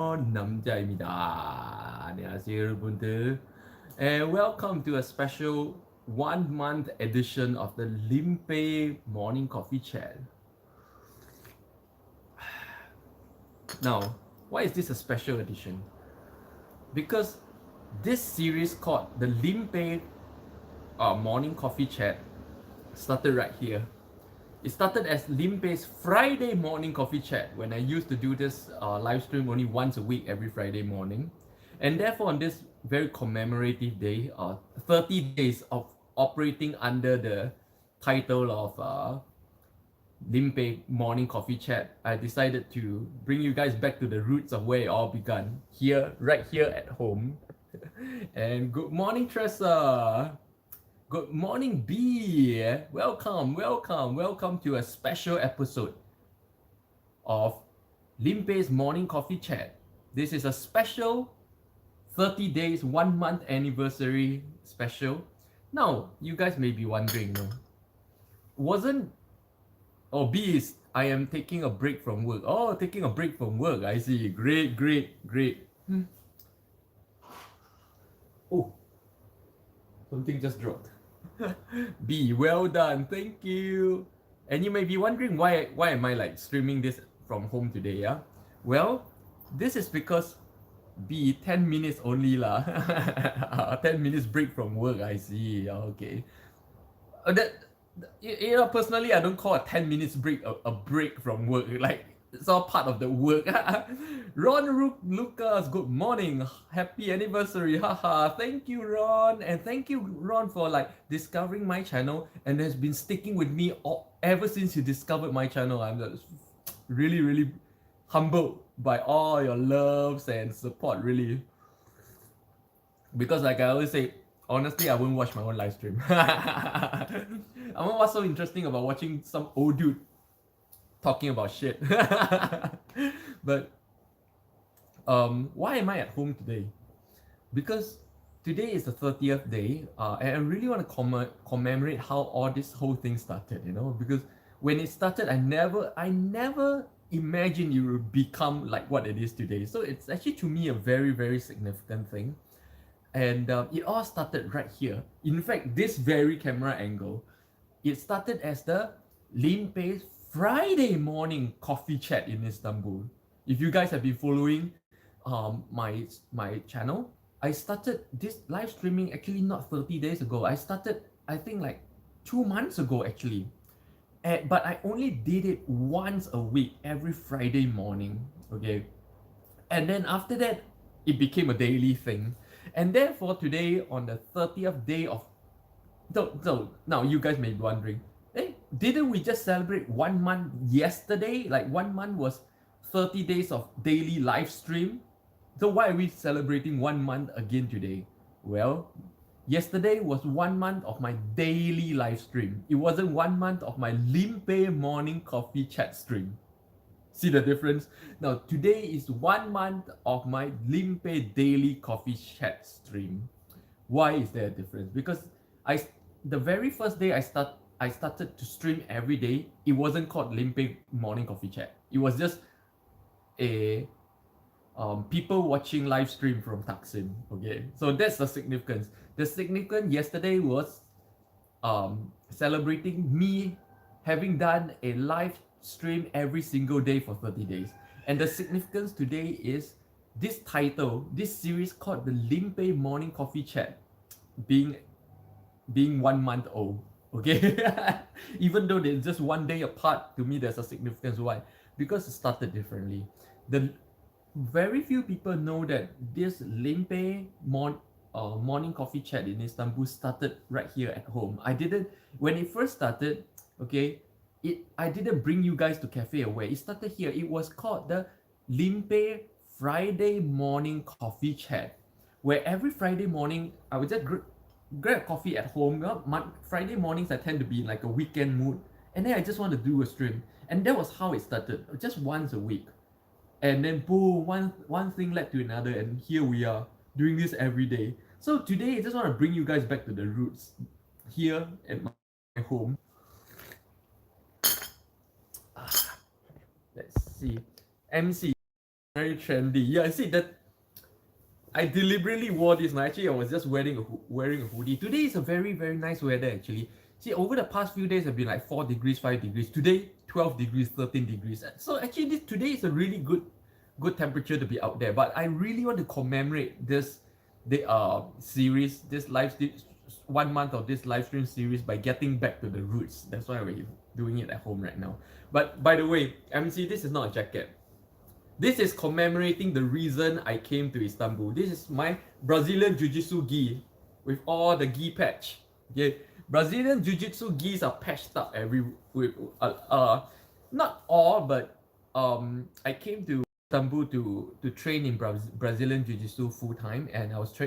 남자입니다. 안녕하세요, 여러분들. And welcome to a special 1 month edition of the Limpeh Morning Coffee Chat. Now, why is this a special edition? Because this series called the Limpeh Morning Coffee Chat started right here. It started as Limpeh's Friday morning coffee chat when I used to do this live stream only once a week every Friday morning. And therefore, on this very commemorative day, 30 days of operating under the title of Limpeh Morning Coffee Chat, I decided to bring you guys back to the roots of where it all began, here, right here at home. And good morning, Tressa. Good morning, B. Welcome to a special episode of Limpeh's Morning Coffee Chat. This is a special 30 days, 1 month anniversary special. Now, you guys may be wondering, B is, I am taking a break from work. Oh, taking a break from work, I see. Great. Oh, something just dropped. B, well done, thank you. And you may be wondering why am I like streaming this from home today, yeah? Well, this is because B, 10 minutes only lah. 10 minutes break from work, I see. Okay. Personally, I don't call a 10 minutes break a break from work. Like, it's all part of the work. Lucas, good morning. Happy anniversary. Haha. Thank you, Ron. And thank you, Ron, for like discovering my channel and has been sticking with me ever since you discovered my channel. I'm just really humbled by all your loves and support, really. Because like I always say, honestly, I wouldn't watch my own live stream. I don't know what's so interesting about watching some old dude talking about shit. But why am I at home today? Because today is the 30th day, and I really want to commemorate how all this whole thing started, because when it started, I never imagined it would become like what it is today. So it's actually to me a very significant thing. And it all started right here. In fact, this very camera angle, it started as the Limpeh Friday morning coffee chat in Istanbul. If you guys have been following my channel, I started this live streaming actually not 30 days ago. I started, I think, like 2 months ago actually. But I only did it once a week, every Friday morning. Okay. And then after that, it became a daily thing. And therefore, today, on the 30th day of... So now you guys may be wondering, didn't we just celebrate 1 month yesterday? Like 1 month was 30 days of daily live stream. So why are we celebrating 1 month again today? Well, yesterday was 1 month of my daily live stream. It wasn't 1 month of my Limpeh Morning Coffee Chat stream. See the difference? Now, today is 1 month of my Limpeh Daily Coffee Chat stream. Why is there a difference? Because the very first day I started to stream every day, it wasn't called Limpeh Morning Coffee Chat. It was just a people watching live stream from Taksim. Okay, so that's the significance. The significance yesterday was celebrating me having done a live stream every single day for 30 days. And the significance today is this title, this series called the Limpeh Morning Coffee Chat being 1 month old. Okay. Even though they're just 1 day apart, to me there's a significance. Why? Because it started differently. The very few people know that this Limpeh morning coffee chat in Istanbul started right here at home. When it first started, okay, I didn't bring you guys to Cafe Away. It started here. It was called the Limpeh Friday Morning Coffee Chat, where every Friday morning I would just grab coffee at home. Friday mornings I tend to be in like a weekend mood, and then I just want to do a stream. And that was how it started, just once a week. And then boom, one thing led to another, and here we are doing this every day. So today I just want to bring you guys back to the roots here at my home. Let's see. MC. Very trendy. Yeah, I see that. I deliberately wore this. Now, actually, I was just wearing a hoodie. Today is a very very nice weather. Actually, see, over the past few days have been like 4 degrees, 5 degrees. Today, 12 degrees, 13 degrees. So actually, today is a really good temperature to be out there. But I really want to commemorate this the series, this 1 month of this live stream series by getting back to the roots. That's why we're doing it at home right now. But by the way, MC, this is not a jacket. This is commemorating the reason I came to Istanbul. This is my Brazilian Jiu-Jitsu gi with all the gi patch. Okay, Brazilian Jiu-Jitsu gis are patched up with not all, but I came to Istanbul to train in Brazilian Jiu-Jitsu full time, and I was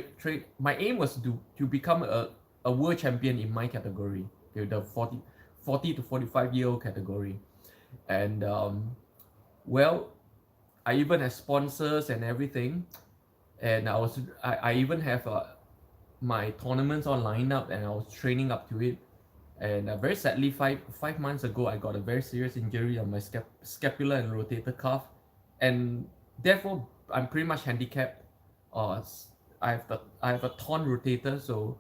my aim was to become a world champion in my category, okay, the 40 to 45-year-old category, and well, I even have sponsors and everything, and I even have my tournaments all lined up, and I was training up to it. And very sadly, five months ago, I got a very serious injury on my scapula and rotator cuff, and therefore I'm pretty much handicapped. I have a torn rotator, so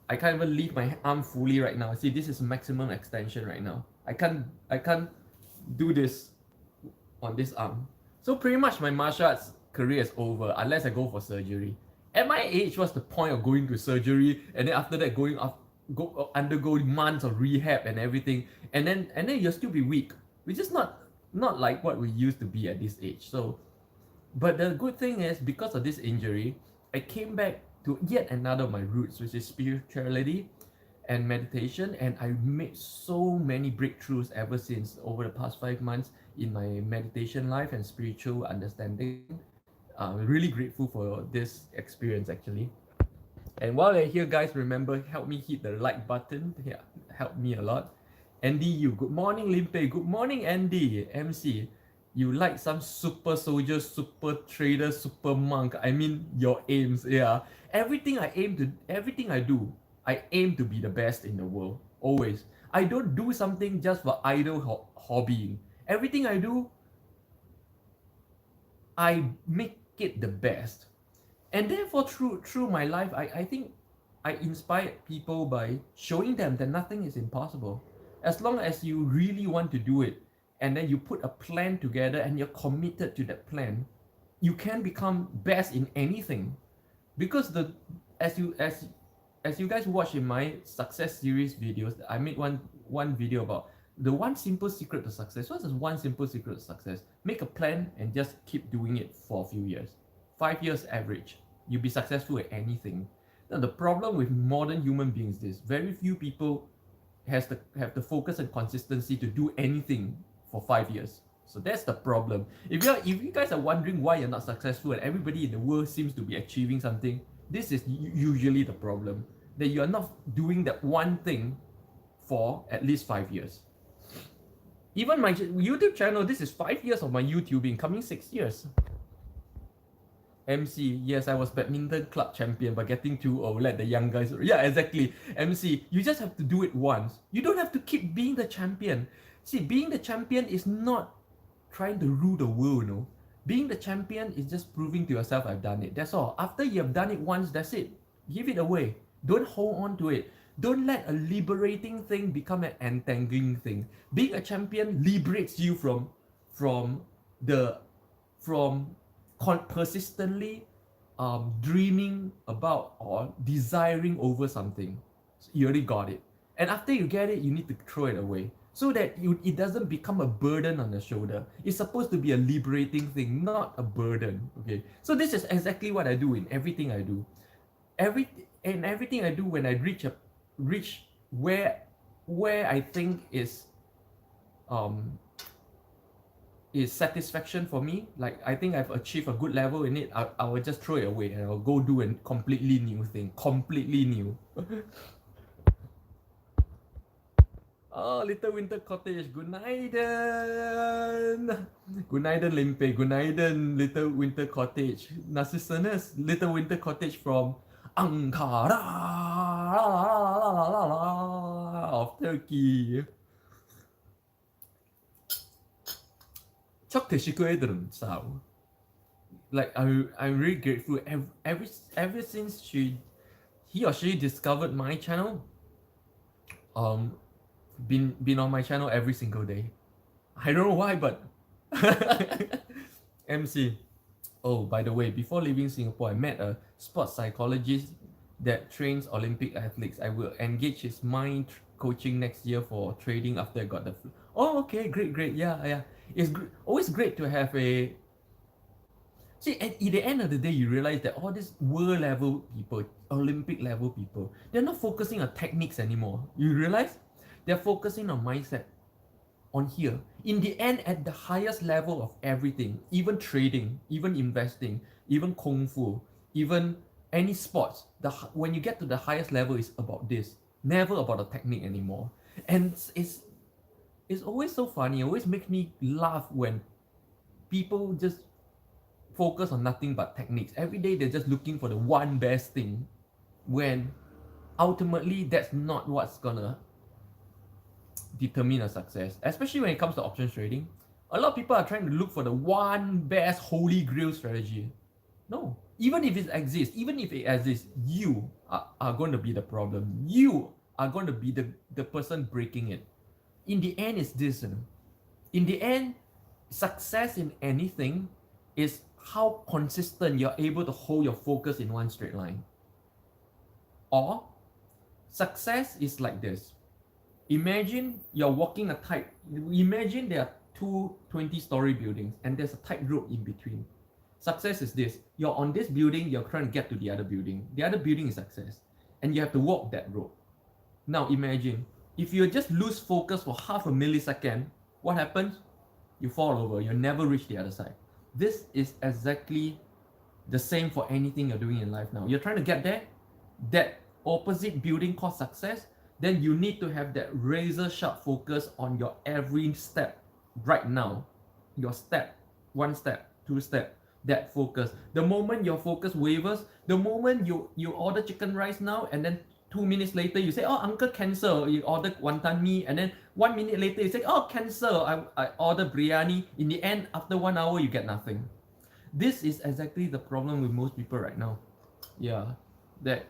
I can't even lift my arm fully right now. See, this is maximum extension right now. I can't do this on this arm. So pretty much my martial arts career is over unless I go for surgery. At my age, what's the point of going to surgery and then after that undergo months of rehab and everything, and then you'll still be weak, which is not like what we used to be at this age. So, but the good thing is because of this injury, I came back to yet another of my roots, which is spirituality and meditation, and I made so many breakthroughs ever since over the past 5 months in my meditation life and spiritual understanding. I'm really grateful for this experience actually. And while you're here, guys, remember, help me hit the like button. Yeah, help me a lot. Andy, you good morning, Limpeh. Good morning, Andy. MC, you like some super soldier, super trader, super monk. I mean, your aims. Yeah, everything I do, I aim to be the best in the world. Always. I don't do something just for idle hobbying. Everything I do, I make it the best. And therefore, through my life, I think I inspire people by showing them that nothing is impossible. As long as you really want to do it, and then you put a plan together and you're committed to that plan, you can become best in anything. Because the as you guys watch in my success series videos, I made one video about the one simple secret to success. What's the one simple secret to success? Make a plan and just keep doing it for a few years. 5 years average, you'll be successful at anything. Now the problem with modern human beings is very few people have the focus and consistency to do anything for 5 years. So that's the problem. If you guys are wondering why you're not successful and everybody in the world seems to be achieving something, this is usually the problem. That you are not doing that one thing for at least 5 years. Even my YouTube channel, this is 5 years of my YouTubing, coming 6 years. MC, yes, I was badminton club champion, but getting too old. Let the young guys. Yeah, exactly. MC, you just have to do it once. You don't have to keep being the champion. See, being the champion is not trying to rule the world, no. Being the champion is just proving to yourself, I've done it. That's all. After you have done it once, that's it. Give it away. Don't hold on to it. Don't let a liberating thing become an entangling thing. Being a champion liberates you from persistently dreaming about or desiring over something. So you already got it. And after you get it, you need to throw it away so that it doesn't become a burden on the shoulder. It's supposed to be a liberating thing, not a burden. Okay. So this is exactly what I do in everything I do. Everything I do when I reach where I think is satisfaction for me. Like I think I've achieved a good level in it. I will just throw it away and I'll go do a completely new thing. Completely new. Oh, Little Winter Cottage. Good night. Good night, Limpeh. Good night, Little Winter Cottage. Narcissus, Little Winter Cottage from Ankara of Turkey. Çok teşekkür ederim. Sağ ol. like I'm really grateful. Ever since he or she discovered my channel, um, been on my channel every single day. I don't know why, but MC. Oh, by the way, before leaving Singapore, I met a sports psychologist that trains Olympic athletes. I will engage his mind coaching next year for trading after I got the flu. Oh, okay, great, great. Yeah, yeah. It's always great to have a. See, at the end of the day, you realize that all these world level people, Olympic level people, they're not focusing on techniques anymore. You realize they're focusing on mindset on here. In the end, at the highest level of everything, even trading, even investing, even kung fu, even any sports, when you get to the highest level, it's about this, never about the technique anymore. And it's always so funny. It always makes me laugh when people just focus on nothing but techniques. Every day they're just looking for the one best thing, when ultimately that's not what's gonna determine a success, especially when it comes to options trading. A lot of people are trying to look for the one best holy grail strategy. No, even if it exists, you are going to be the problem. You are going to be the person breaking it. In the end, it's this. In the end, success in anything is how consistent you're able to hold your focus in one straight line. Or success is like this. Imagine you're walking a tight. Imagine there are two 20-story buildings and there's a tightrope in between. Success is this. You're on this building, you're trying to get to the other building. The other building is success. And you have to walk that rope. Now imagine, if you just lose focus for half a millisecond, what happens? You fall over. You'll never reach the other side. This is exactly the same for anything you're doing in life now. You're trying to get there, that opposite building called success, then you need to have that razor sharp focus on your every step right now. Your step, one step, two step, that focus. The moment your focus wavers, the moment you order chicken rice now, and then 2 minutes later you say, oh, uncle, cancel. You order wonton mee, and then 1 minute later you say, oh, cancel. I order biryani. In the end, after 1 hour, you get nothing. This is exactly the problem with most people right now. Yeah, that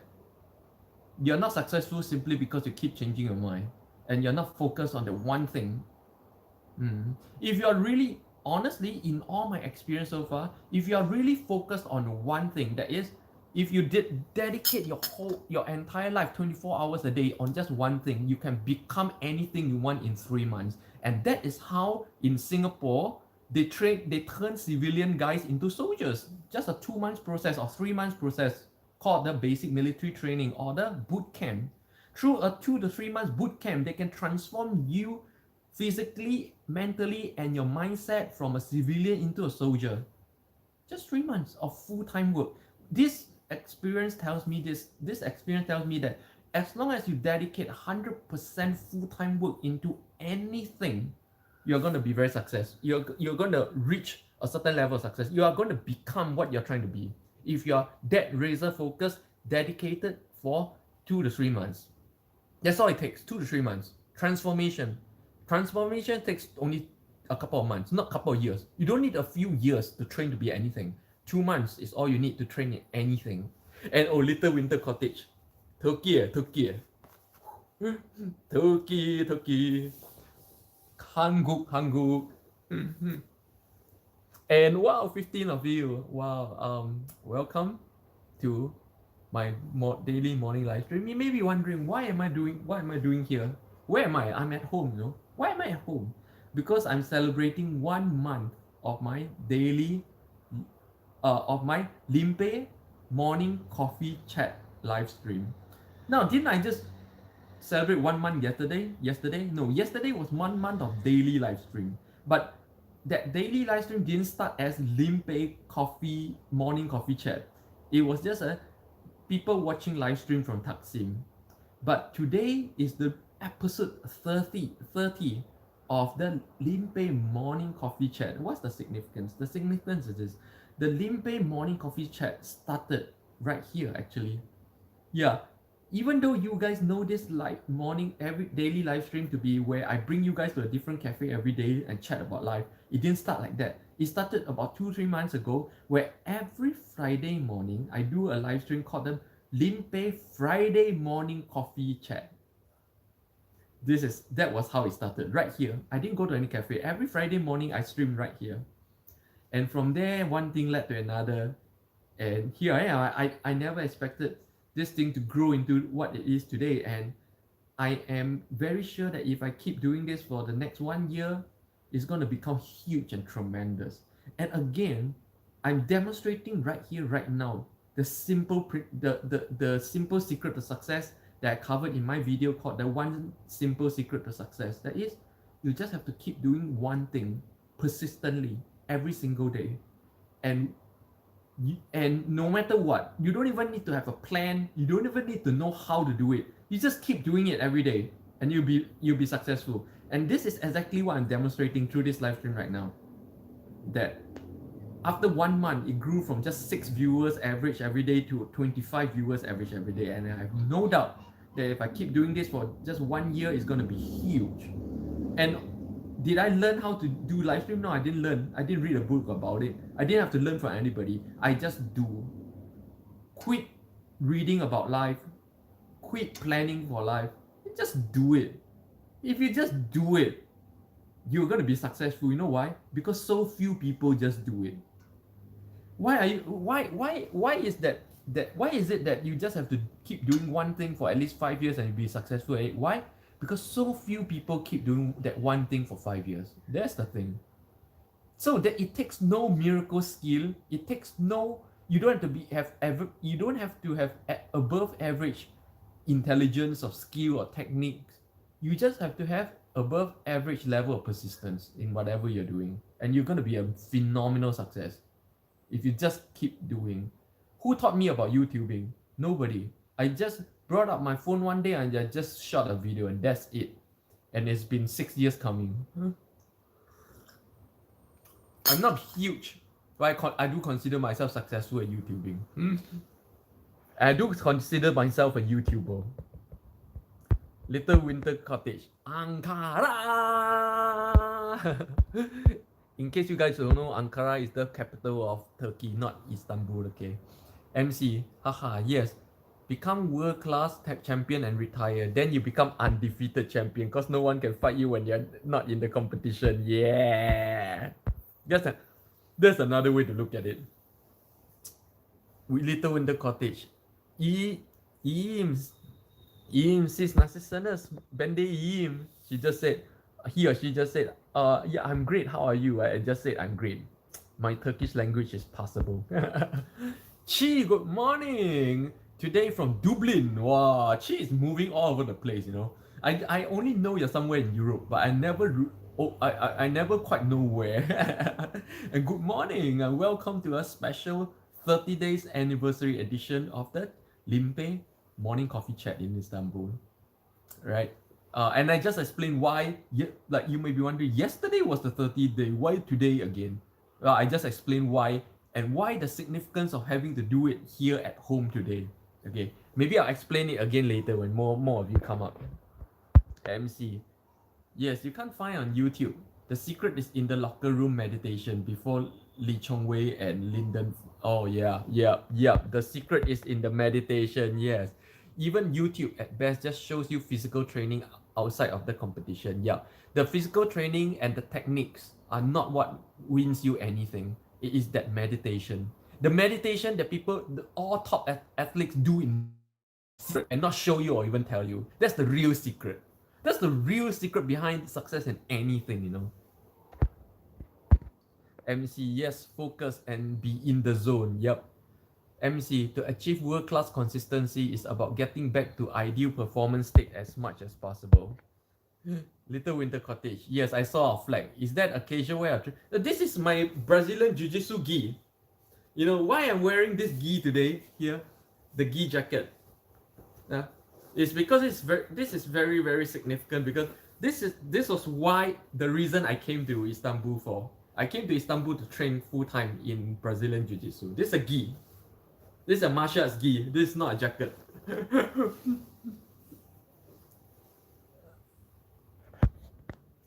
you're not successful simply because you keep changing your mind and you're not focused on the one thing. If you're really, honestly, in all my experience so far, if you're really focused on one thing, that is, if you did dedicate your entire life 24 hours a day on just one thing, you can become anything you want in 3 months. And that is how in Singapore they turn civilian guys into soldiers. Just a 2 months process or 3 months process called the basic military training or the boot camp. Through a 2 to 3 months boot camp, they can transform you physically, mentally, and your mindset from a civilian into a soldier. Just 3 months of full-time work. This experience tells me that as long as you dedicate 100% full-time work into anything, you're going to be very successful. You're going to reach a certain level of success. You are going to become what you're trying to be. If you're that razor focused, dedicated for 2 to 3 months. That's all it takes, 2 to 3 months. Transformation takes only a couple of months, not a couple of years. You don't need a few years to train to be anything. 2 months is all you need to train in anything. And oh, little winter cottage. Turkey. 한국. And wow, 15 of you. Wow, welcome to my daily morning live stream. You may be wondering, what am I doing here? Where am I? I'm at home, you know. Why am I at home? Because I'm celebrating 1 month of my daily of my Limpeh Morning Coffee Chat live stream. Now, didn't I just celebrate 1 month yesterday? No, yesterday was 1 month of daily live stream. But that daily live stream didn't start as Limpeh Morning Coffee Chat. It was just a people watching live stream from Taksim. But today is the episode 30 of the Limpeh Morning Coffee Chat. What's the significance? The significance is this. The Limpeh Morning Coffee Chat started right here, actually. Yeah, even though you guys know this every daily live stream to be where I bring you guys to a different cafe every day and chat about life, it didn't start like that. It started about 2-3 months ago, where every Friday morning I do a live stream called the Limpeh Friday Morning Coffee Chat. That was how it started, right here. I didn't go to any cafe. Every Friday morning I stream right here. And from there, one thing led to another. And here I am. I never expected this thing to grow into what it is today. And I am very sure that if I keep doing this for the next 1 year, it's going to become huge and tremendous. And again, I'm demonstrating right here, right now, the simple secret to success that I covered in my video called the one simple secret to success. That is, you just have to keep doing one thing persistently every single day. And no matter what, you don't even need to have a plan. You don't even need to know how to do it. You just keep doing it every day, and you'll be successful. And this is exactly what I'm demonstrating through this live stream right now. That after 1 month, it grew from just 6 viewers average every day to 25 viewers average every day. And I have no doubt that if I keep doing this for just 1 year, it's going to be huge. And did I learn how to do live stream? No, I didn't learn. I didn't read a book about it. I didn't have to learn from anybody. I just do. Quit reading about life. Quit planning for life. Just do it. If you just do it, you're going to be successful. You know why? Because so few people just do it. Why is it that you just have to keep doing one thing for at least 5 years and you'll be successful at it? Why? Because so few people keep doing that one thing for 5 years. That's the thing. So that it takes no miracle skill. It takes no. You don't have to have above average intelligence or skill or techniques. You just have to have above average level of persistence in whatever you're doing, and you're gonna be a phenomenal success if you just keep doing. Who taught me about YouTubing? Nobody. I just brought up my phone one day and I just shot a video, and that's it. And it's been 6 years coming. I'm not huge, but I do consider myself successful at YouTubing. I do consider myself a YouTuber. Little Winter Cottage, Ankara. In case you guys don't know, Ankara is the capital of Turkey, not Istanbul. Okay. MC, haha, yes. Become world-class tech champion and retire. Then you become undefeated champion because no one can fight you when you're not in the competition. Yeah. That's another way to look at it. With Little Winter Cottage. Sis nasisanas bende She just said, he or she just said, yeah, I'm great. How are you? I just said I'm great. My Turkish language is passable. Chi, good morning. Today from Dublin. Wow, Chi is moving all over the place, you know. I only know you're somewhere in Europe, but I never quite know where. And good morning and welcome to a special 30 days anniversary edition of the Limpeh Morning Coffee Chat in Istanbul. Right? And I just explained why, like you may be wondering, yesterday was the 30th day, why today again? I just explained why, and why the significance of having to do it here at home today. Okay, maybe I'll explain it again later when more of you come up. MC. Yes, you can't find on YouTube. The secret is in the locker room meditation before Lee Chong Wei and Lyndon. Oh yeah. The secret is in the meditation, yes. Even YouTube at best just shows you physical training outside of the competition. Yeah, the physical training and the techniques are not what wins you anything. It is that meditation. The meditation that all top athletes do in secret and not show you or even tell you. That's the real secret. That's the real secret behind success in anything, you know. MC, yes, focus and be in the zone. Yep. MC, to achieve world-class consistency is about getting back to ideal performance state as much as possible. Little Winter Cottage. Yes, I saw a flag. Is that occasion where this is my Brazilian Jiu-Jitsu gi. You know why I'm wearing this gi today here? The gi jacket. It's because this is very, very significant, because this was why the reason I came to Istanbul for. I came to Istanbul to train full-time in Brazilian Jiu-Jitsu. This is a gi. This is a martial arts gi. This is not a jacket.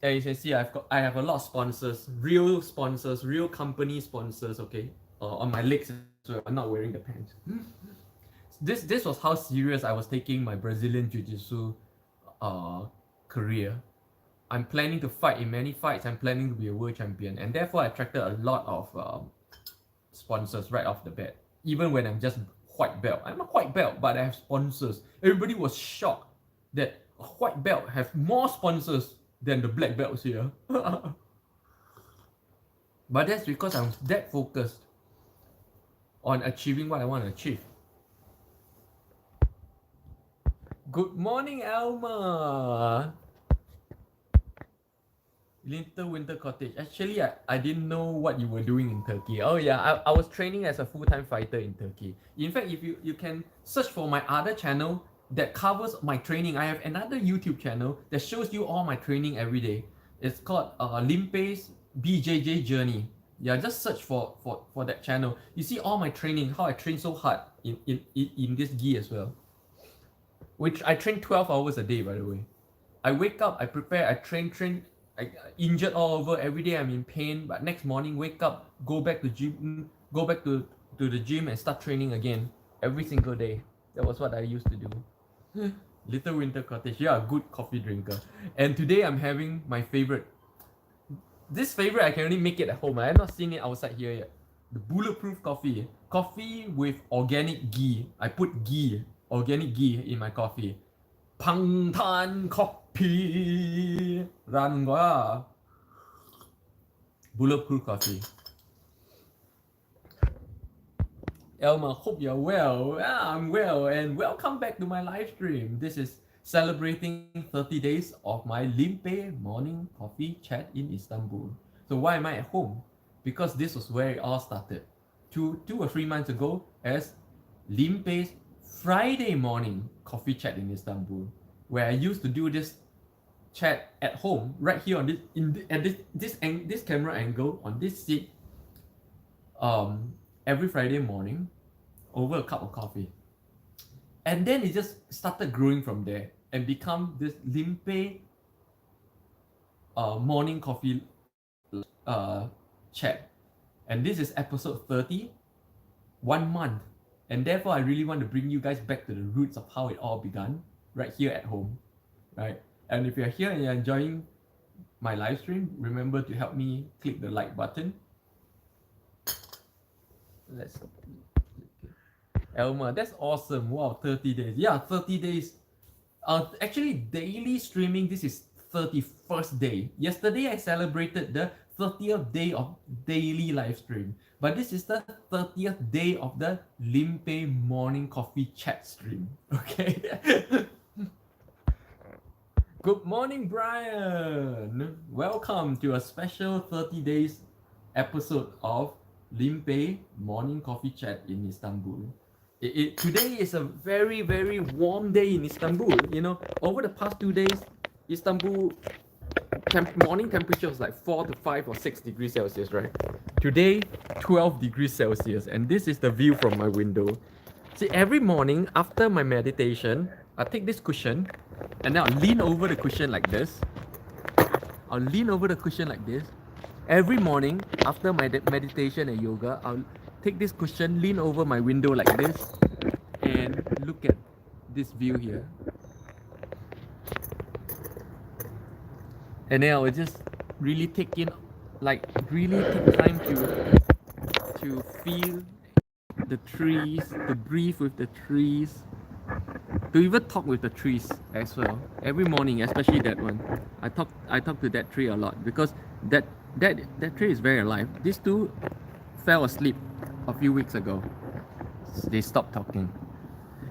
And you can see I have a lot of sponsors, real company sponsors, okay? On my legs as well. I'm not wearing the pants. This was how serious I was taking my Brazilian Jiu-Jitsu career. I'm planning to fight in many fights. I'm planning to be a world champion, and therefore I attracted a lot of sponsors right off the bat. Even when I'm just white belt, I'm a white belt, but I have sponsors. Everybody was shocked that a white belt have more sponsors than the black belts here. But that's because I'm that focused on achieving what I want to achieve. Good morning, Alma. Winter cottage. Actually, I didn't know what you were doing in Turkey. Oh yeah, I was training as a full-time fighter in Turkey. In fact, if you can search for my other channel that covers my training. I have another YouTube channel that shows you all my training every day. It's called Limpeh's BJJ Journey. Yeah, just search for that channel. You see all my training, how I train so hard in this gi as well. Which I train 12 hours a day, by the way. I wake up, I prepare, I train, I injured all over. Every day I'm in pain, but next morning wake up, go back to the gym and start training again every single day. That was what I used to do. Little Winter Cottage. Yeah, good coffee drinker. And today I'm having my favorite. This favorite I can only make it at home. I have not seen it outside here yet. The bulletproof coffee. Coffee with organic ghee. I put ghee, organic ghee in my coffee. 방탄 커피라는 거야. Bulletproof coffee. Elma, hope you're well. Yeah, I'm well, and welcome back to my live stream. This is celebrating 30 days of my Limpeh Morning Coffee Chat in Istanbul. So why am I at home? Because this was where it all started. Two or 3 months ago as Limpeh's Friday morning coffee chat in Istanbul, where I used to do this chat at home, right here on this camera angle on this seat, every Friday morning, over a cup of coffee, and then it just started growing from there and become this Limpeh morning coffee chat, and this is episode 30, 1 month. And therefore, I really want to bring you guys back to the roots of how it all began, right here at home, right? And if you're here and you're enjoying my live stream, remember to help me click the like button. Let's Elma, that's awesome. Wow, 30 days. Yeah, 30 days. Actually, daily streaming, this is 31st day. Yesterday, I celebrated the 30th day of daily live stream. But this is the 30th day of the Limpeh Morning Coffee Chat stream. Okay? Good morning, Brian. Welcome to a special 30 days episode of Limpeh Morning Coffee Chat in Istanbul. Today is a very, very warm day in Istanbul. You know, over the past 2 days, Istanbul morning temperature was like 4 to 5 or 6 degrees Celsius, right? Today, 12 degrees Celsius, and this is the view from my window. See, every morning after my meditation, I take this cushion and then I'll lean over the cushion like this. Every morning after my meditation and yoga, I'll take this cushion, lean over my window like this, and look at this view here. And then I will just really take time to feel the trees, to breathe with the trees, to even talk with the trees as well. Every morning, especially that one, I talk to that tree a lot because that tree is very alive. These two fell asleep a few weeks ago. They stopped talking.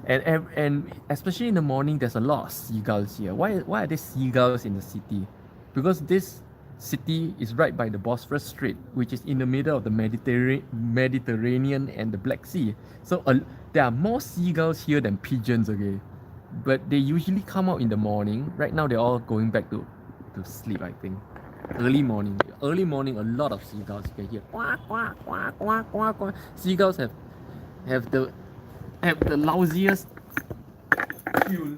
And especially in the morning, there's a lot of seagulls here. Why are there seagulls in the city? Because this city is right by the Bosphorus Strait, which is in the middle of the Mediterranean and the Black Sea. So there are more seagulls here than pigeons, okay? But they usually come out in the morning. Right now, they're all going back to sleep, I think. Early morning, a lot of seagulls. You can hear quack, quack, quack, quack, quack, quack. Seagulls have the lousiest tune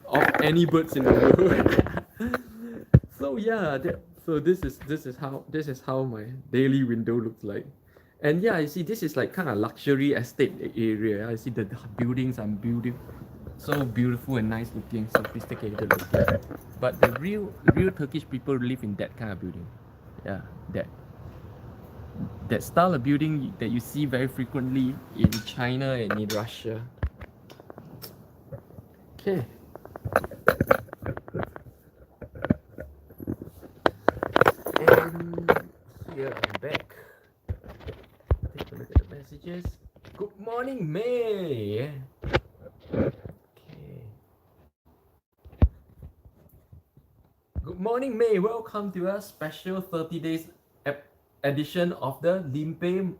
of any birds in the world. So yeah, so this is how my daily window looks like. And yeah, I see this is like kind of luxury estate area. I see the buildings are building so beautiful and nice looking, sophisticated looking. But the real Turkish people live in that kind of building. Yeah, that style of building that you see very frequently in China and in Russia. Okay. And here I'm back. Take a look at the messages. Good morning, May. Okay. Good morning, May. Welcome to a special 30 days edition of the Limpeh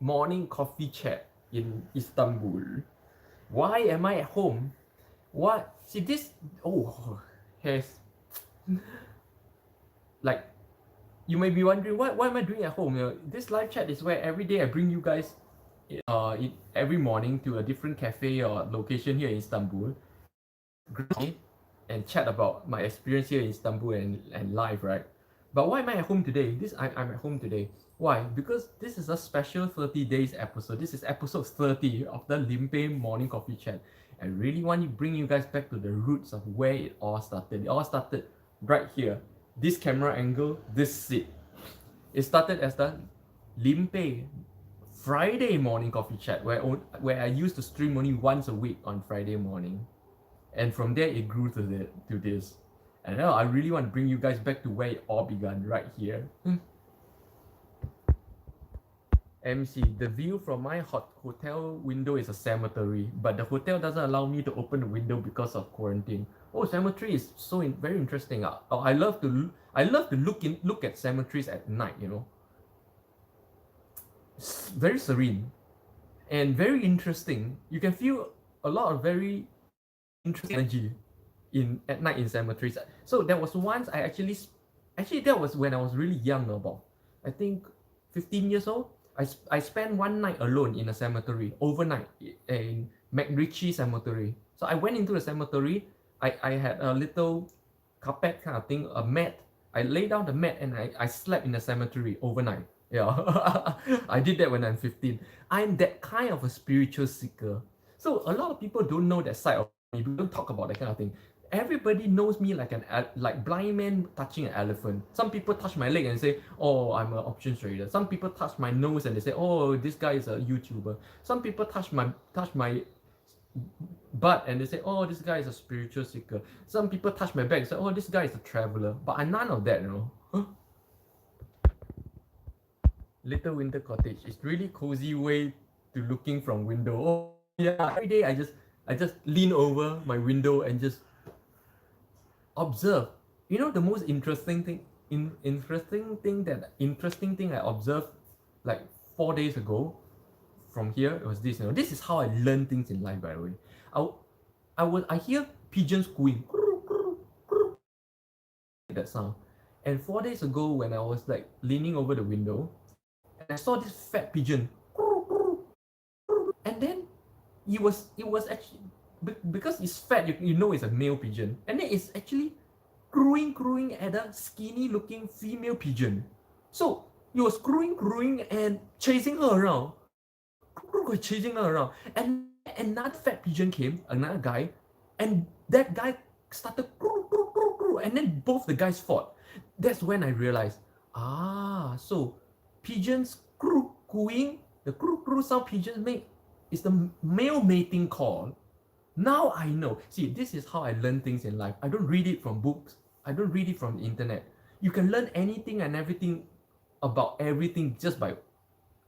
Morning Coffee Chat in Istanbul. Why am I at home? What? See this? Oh, has like you may be wondering what am I doing at home? This live chat is where every day I bring you guys every morning to a different cafe or location here in Istanbul and chat about my experience here in Istanbul and life, right? But why am I at home today? I'm at home today. Why? Because this is a special 30 days episode. This is episode 30 of the Limpeh Morning Coffee Chat. I really want to bring you guys back to the roots of where it all started. It all started right here. This camera angle, this seat. It started as the Limpeh Friday Morning Coffee Chat, where I used to stream only once a week on Friday morning. And from there it grew to this. And now I really want to bring you guys back to where it all began, right here. MC, the view from my hotel window is a cemetery, but the hotel doesn't allow me to open the window because of quarantine. Oh, cemetery is very interesting. I love to look at cemeteries at night. It's very serene and very interesting. You can feel a lot of very interesting energy at night in cemeteries. So there was once I actually that was when I was really young, about I think 15 years old. I spent one night alone in a cemetery overnight in McRitchie Cemetery. So I went into the cemetery. I had a little carpet kind of thing, a mat. I laid down the mat and I slept in the cemetery overnight. Yeah, I did that when I'm 15. I'm that kind of a spiritual seeker. So a lot of people don't know that side of me. We don't talk about that kind of thing. Everybody knows me like blind man touching an elephant. Some people touch my leg and say, "Oh, I'm an options trader." Some people touch my nose and they say, "Oh, this guy is a YouTuber." Some people touch my butt and they say, "Oh, this guy is a spiritual seeker." Some people touch my back and say, "Oh, this guy is a traveler." But I'm none of that, Little winter cottage. It's really cozy way to looking from window. Oh yeah, every day I just lean over my window and just observe. The most interesting thing I observed like 4 days ago from here, it was this. This is how I learn things in life, by the way. I hear pigeons cooing, that sound. And 4 days ago, when I was like leaning over the window, and I saw this fat pigeon, and then it was actually, because it's fat, you know it's a male pigeon, and then it's actually crowing at a skinny looking female pigeon. So he was crowing and chasing her around, and another fat pigeon came, another guy, and that guy started and then both the guys fought. That's when I realized, so pigeons cooing, the sound pigeons make is the male mating call. Now I know. See, this is how I learn things in life. I don't read it from books. I don't read it from the internet. You can learn anything and everything about everything just by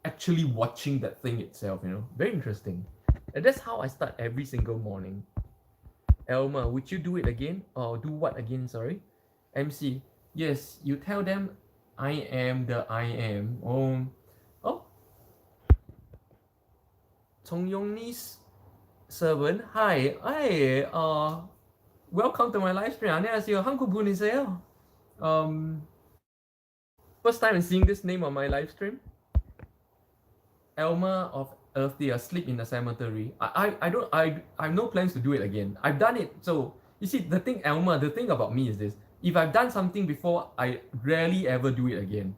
actually watching that thing itself, Very interesting. And that's how I start every single morning. Alma, would you do it again? Or do what again, sorry? MC, yes, you tell them I am the I am. Oh. Songyongni's servant. Hi. Welcome to my live stream. 안녕하세요. 한국 분이세요? First time seeing this name on my live stream. Alma of Earthday, asleep in the cemetery. I have no plans to do it again. I've done it. So you see, the thing about me is this. If I've done something before, I rarely ever do it again.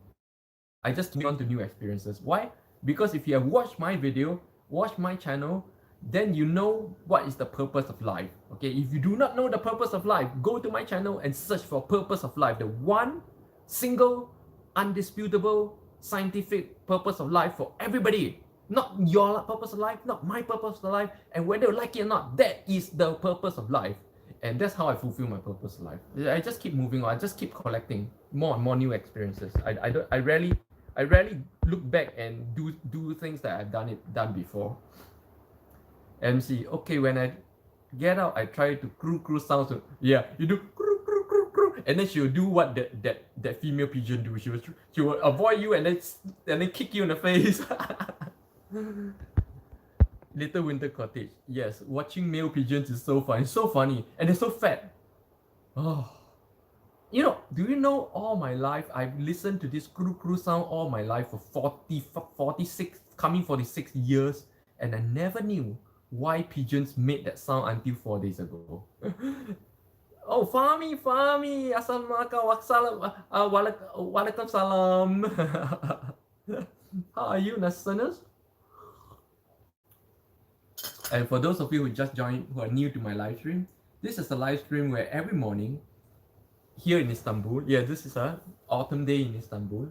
I just move on to new experiences. Why? Because if you have watched my video, watched my channel, then you know what is the purpose of life. Okay, if you do not know the purpose of life, go to my channel and search for purpose of life. The one single, undisputable, scientific purpose of life for everybody. Not your purpose of life, not my purpose of life, and whether you like it or not, that is the purpose of life. And that's how I fulfill my purpose of life. I just keep moving on. I just keep collecting more and more new experiences. I rarely look back and do things that I've done before. MC, okay, when I get out, I try to crew sounds. So, yeah, you do crew, and then she'll do what that female pigeon do. She will avoid you and then kick you in the face. Little Winter Cottage. Yes, watching male pigeons is so fun. It's so funny. And they're so fat. Oh. You know, do you know all my life, I've listened to this crew sound all my life for 46, coming 46 years. And I never knew why pigeons made that sound until 4 days ago. Oh, fahmi, assalamualaikum, waalaikumsalam. How are you, listeners? And for those of you who just joined, who are new to my live stream, this is a live stream where every morning here in Istanbul, yeah, this is a autumn day in Istanbul.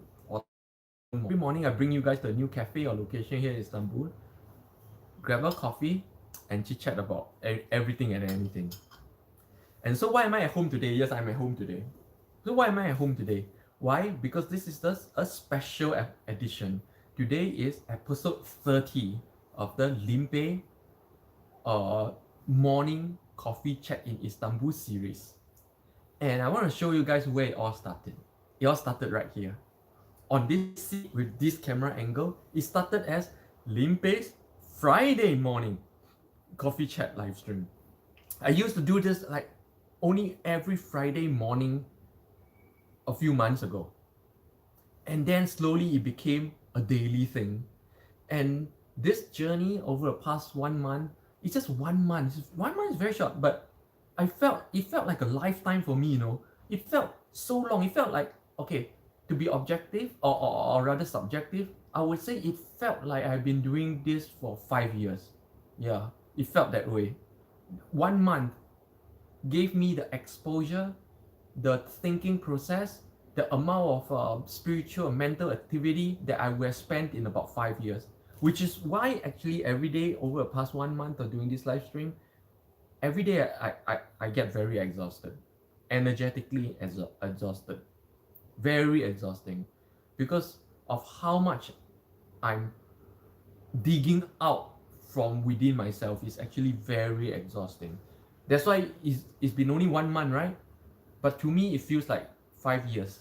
Every morning I bring you guys to a new cafe or location here in Istanbul, grab a coffee and chit chat about everything and anything. And so why am I at home today? Yes, I'm at home today. So why am I at home today? Why? Because this is just a special edition. Today is episode 30 of the Limpeh Morning Coffee Chat in Istanbul series. And I want to show you guys where it all started. It all started right here. On this seat with this camera angle, it started as Limpeh's Friday morning coffee chat live stream. I used to do this like only every Friday morning a few months ago. And then slowly it became a daily thing. And this journey over the past 1 month, it's just 1 month. 1 month is very short, but it felt like a lifetime for me, you know. It felt so long. It felt like, okay, to be objective or rather subjective, I would say it felt like I've been doing this for 5 years. Yeah, it felt that way. 1 month gave me the exposure, the thinking process, the amount of spiritual and mental activity that I would have spent in about 5 years. Which is why actually every day over the past 1 month of doing this live stream, every day I get very exhausted, energetically exhausted, very exhausting, because of how much I'm digging out from within myself. Is actually very exhausting. That's why it's been only 1 month, right? But to me, it feels like 5 years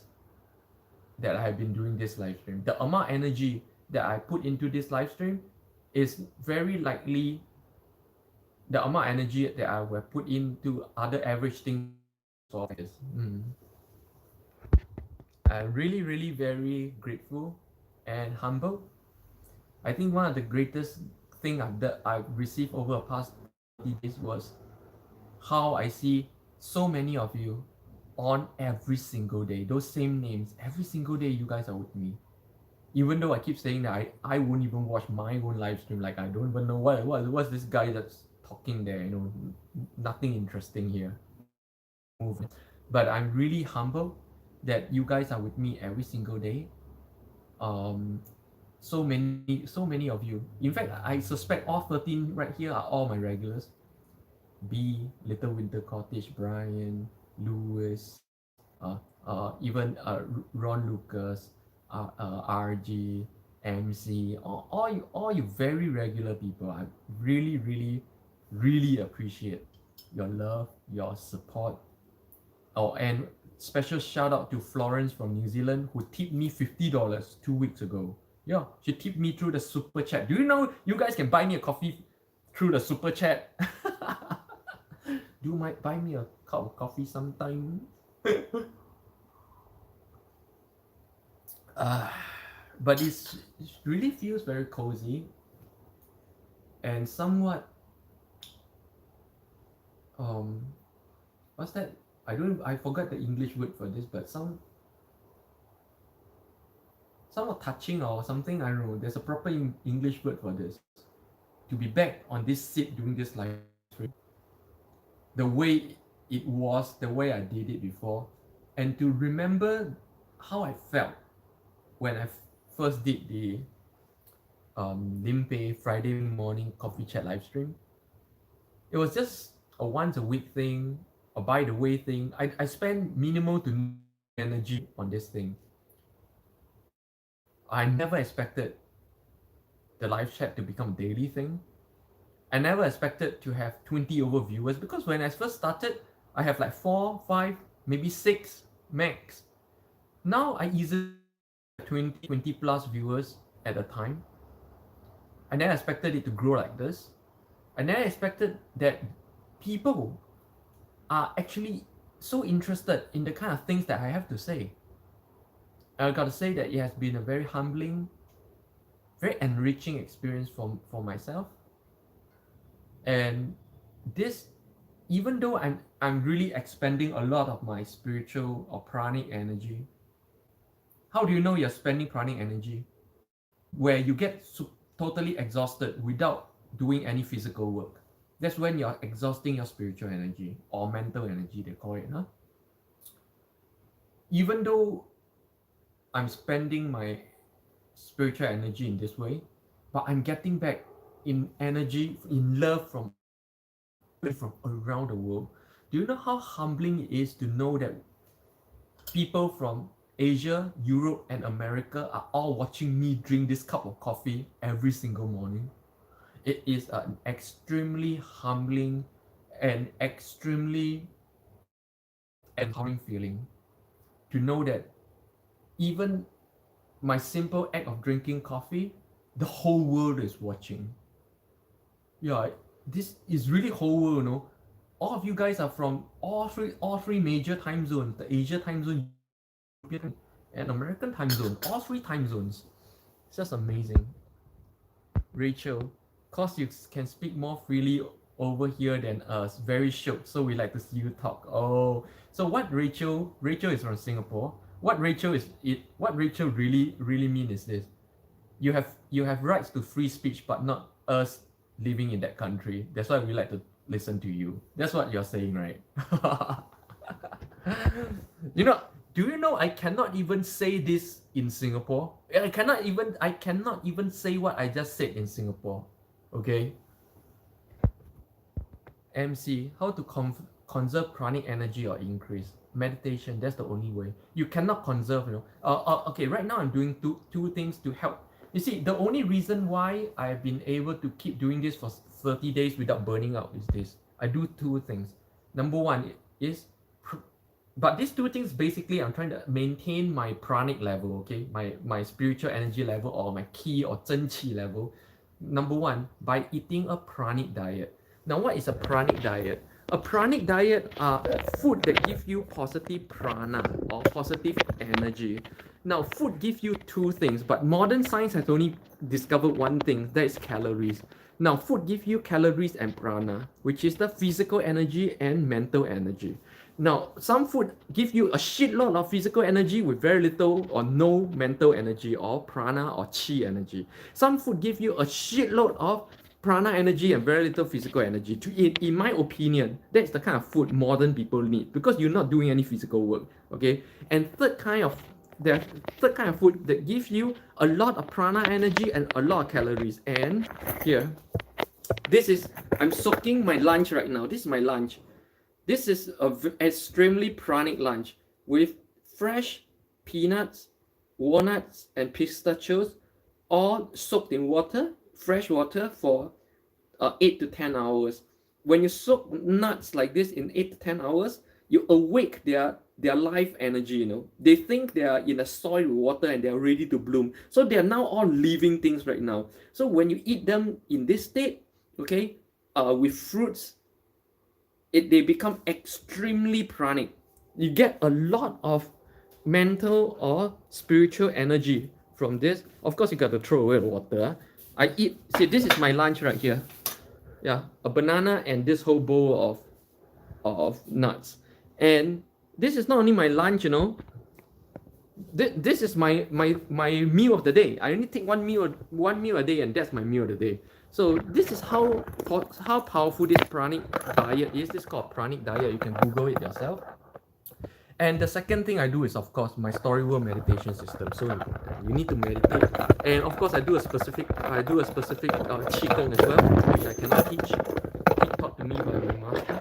that I have been doing this live stream. The amount of energy that I put into this live stream is very likely the amount of energy that I will put into other average things. I'm really, really very grateful and humble. I think one of the greatest thing that I've received over the past 30 days was how I see so many of you on every single day. Those same names, every single day you guys are with me. Even though I keep saying that I won't even watch my own live stream, like I don't even know what's this guy that's talking there, you know, nothing interesting here. But I'm really humble that you guys are with me every single day. So many of you. In fact, I suspect all 13 right here are all my regulars. B, Little Winter Cottage, Briant, Lewis, even Ron Lucas, RG, MC, all you very regular people. I really appreciate your love, your support. Oh, and special shout out to Florence from New Zealand who tipped me $50 2 weeks ago. Yeah, she tipped me through the super chat. Do you know you guys can buy me a coffee through the super chat? You might buy me a cup of coffee sometime. But it really feels very cozy and somewhat what's that? I forgot the English word for this, but somewhat touching or something. I don't know. There's a proper English word for this. To be back on this seat doing this live stream, the way it was, the way I did it before, and to remember how I felt when I first did the Limpeh Friday morning coffee chat live stream. It was just a once a week thing, a by the way thing. I spend minimal to no energy on this thing. I never expected the live chat to become a daily thing. I never expected to have 20 over viewers because when I first started, I have like 4, 5, maybe 6 max. Now I easily have 20 plus viewers at a time. I never expected it to grow like this. I never expected that people are actually so interested in the kind of things that I have to say. I gotta say that it has been a very humbling, very enriching experience for myself. And this, even though I'm really expending a lot of my spiritual or pranic energy, how do you know you're spending pranic energy? Where you get totally exhausted without doing any physical work. That's when you're exhausting your spiritual energy or mental energy, they call it, huh? Even though I'm spending my spiritual energy in this way, but I'm getting back in energy, in love from around the world. Do you know how humbling it is to know that people from Asia, Europe, and America are all watching me drink this cup of coffee every single morning? It is an extremely humbling and extremely empowering feeling to know that even my simple act of drinking coffee, the whole world is watching. Yeah, this is really whole world, you know. All of you guys are from all three major time zones: the Asia time zone, European, and American time zone. All 3 time zones. It's just amazing. Rachel, cause you can speak more freely over here than us. Very shook. So we like to see you talk. Oh, so what Rachel is from Singapore. What Rachel really mean is this: you have rights to free speech, but not us living in that country. That's why we like to listen to you. That's what you're saying, right? You know, do you know I cannot even say this in Singapore? I cannot even say what I just said in Singapore. Okay? MC, how to conserve pranic energy or increase? Meditation, that's the only way. You cannot conserve, you know. Okay, right now I'm doing two things to help. You see, the only reason why I've been able to keep doing this for 30 days without burning out is this. I do 2 things. Number 1 is, but these 2 things basically I'm trying to maintain my pranic level, okay? My spiritual energy level or my ki or zhen qi level. Number 1, by eating a pranic diet. Now, what is a pranic diet? A pranic diet are food that give you positive prana or positive energy. Now, food gives you 2 things, but modern science has only discovered 1 thing, that is calories. Now, food gives you calories and prana, which is the physical energy and mental energy. Now, some food give you a shitload of physical energy with very little or no mental energy or prana or chi energy. Some food give you a shitload of prana energy and very little physical energy. To eat, in my opinion, that's the kind of food modern people need because you're not doing any physical work. Okay, and third kind of food that gives you a lot of prana energy and a lot of calories. And here, I'm soaking my lunch right now. This is my lunch. This is an extremely pranic lunch with fresh peanuts, walnuts, and pistachios, all soaked in water, fresh water for 8 to 10 hours. When you soak nuts like this in 8 to 10 hours, you awake their life energy, you know. They think they are in a soil with water and they are ready to bloom. So they are now all living things right now. So when you eat them in this state, okay, with fruits, they become extremely pranic. You get a lot of mental or spiritual energy from this. Of course, you got to throw away the water. I eat, see, this is my lunch right here. Yeah, a banana and this whole bowl of nuts. And this is not only my lunch, you know. This is my meal of the day. I only take one meal a day, and that's my meal of the day. So this is how powerful this pranic diet is. This is called pranic diet. You can Google it yourself. And the second thing I do is, of course, my story world meditation system. So important. You need to meditate. And of course, I do a specific qigong as well, which I cannot teach. Taught to me by my master.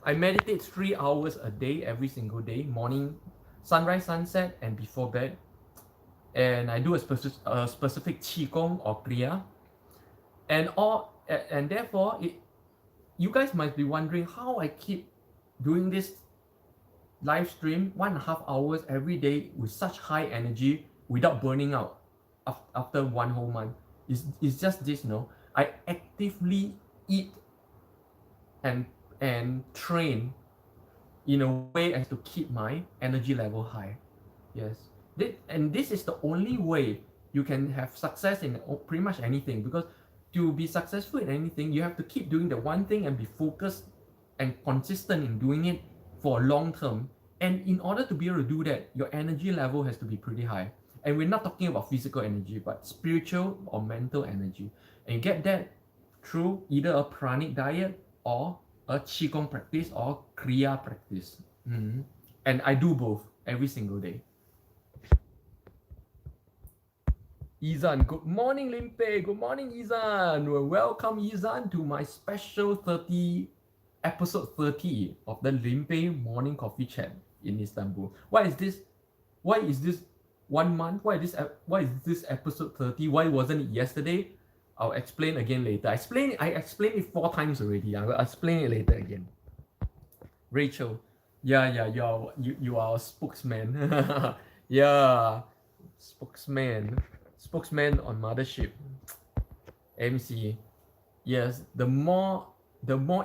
I meditate 3 hours a day, every single day, morning, sunrise, sunset, and before bed. And I do a specific qigong or kriya. And therefore, you guys might be wondering how I keep doing this live stream 1.5 hours every day with such high energy without burning out after one whole month. It's just this, no? I actively eat and train in a way as to keep my energy level high. Yes. And this is the only way you can have success in pretty much anything, because to be successful in anything, you have to keep doing the one thing and be focused and consistent in doing it for long term. And in order to be able to do that, your energy level has to be pretty high. And we're not talking about physical energy, but spiritual or mental energy. And you get that through either a pranic diet or a qigong practice or kriya practice. And I do both every single day. Ezann, good morning, Limpeh. Good morning, Ezann. Welcome, Ezann, to my special episode 30 of the Limpeh Morning Coffee Chat in Istanbul. Why is this 1 month? Why is this episode 30? Why wasn't it yesterday? I'll explain again later. I explained it 4 times already. I will explain it later again. Rachel, yeah, you are a spokesman. Yeah, spokesman on mothership. MC, yes, the more